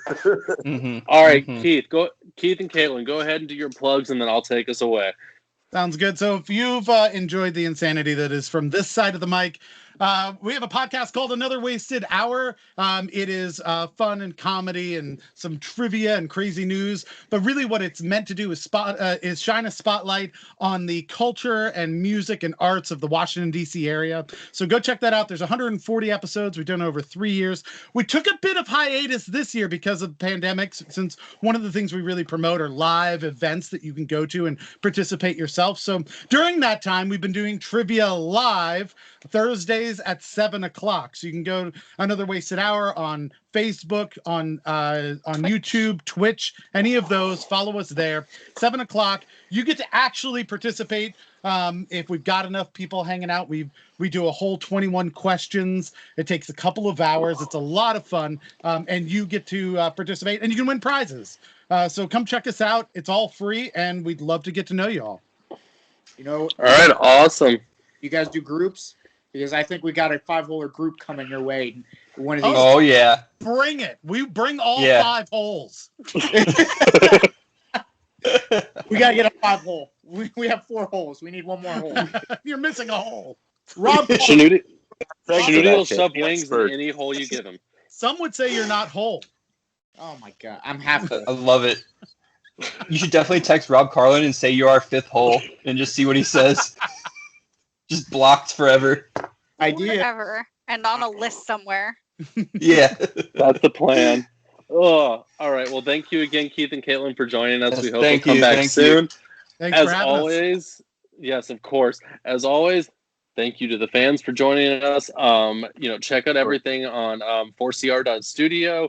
Mhm, All right, mhm. Keith and Caitlin, go ahead and do your plugs, and then I'll take us away. Sounds good. So if you've enjoyed the insanity that is from this side of the mic, we have a podcast called Another Wasted Hour. It is fun and comedy and some trivia and crazy news. But really what it's meant to do is shine a spotlight on the culture and music and arts of the Washington, D.C. area. So go check that out. There's 140 episodes. We've done over 3 years. We took a bit of hiatus this year because of pandemics, since one of the things we really promote are live events that you can go to and participate yourself. So during that time, we've been doing trivia live Thursdays at 7:00. So you can go to Another Wasted Hour on Facebook, on YouTube, Twitch, any of those. Follow us there. 7:00. You get to actually participate. If we've got enough people hanging out, we do a whole 21 questions. It takes a couple of hours. It's a lot of fun, and you get to participate, and you can win prizes. So come check us out. It's all free, and we'd love to get to know you all. You know, All right, awesome. you guys do groups? Because I think we got a 5-holer group coming your way. One of these. Oh yeah. Bring it. We bring all Yeah. 5 holes. We got to get a 5-hole. We have 4 holes. We need 1 more hole. You're missing a hole. Rob, Shanuti Thanks for that, will Kate. shove Yeah, wings in Spurs. any hole you give him. some would say you're not whole. Oh my god, I'm half I full. love it. You should definitely text Rob Carlin and say you are 5th hole and just see what he says. Just blocked forever. Idea. Whatever. And on a list somewhere. Yeah. That's the plan. Oh, all right. Well, thank you again, Keith and Caitlin, for joining us. Yes, We hope thank you'll come you, back thank soon. Thanks As for having us. always, yes, of course. As always, thank you to the fans for joining us. Check out everything on 4cr.studio.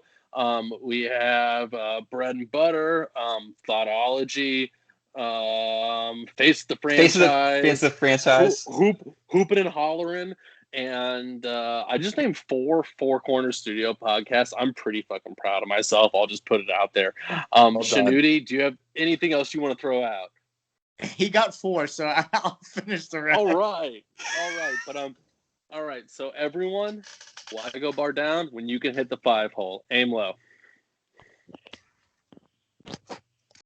We have Bread and Butter, Thoughtology, Face the Franchise, Face the franchise. Hooping and Hollering. And I just named 4 Four Corner Studio podcasts. I'm pretty fucking proud of myself. I'll just put it out there. Shanuti, do you have anything else you want to throw out? He got 4, so I'll finish the rest. All right. But all right. So everyone, why go bar down when you can hit the 5 hole? Aim low.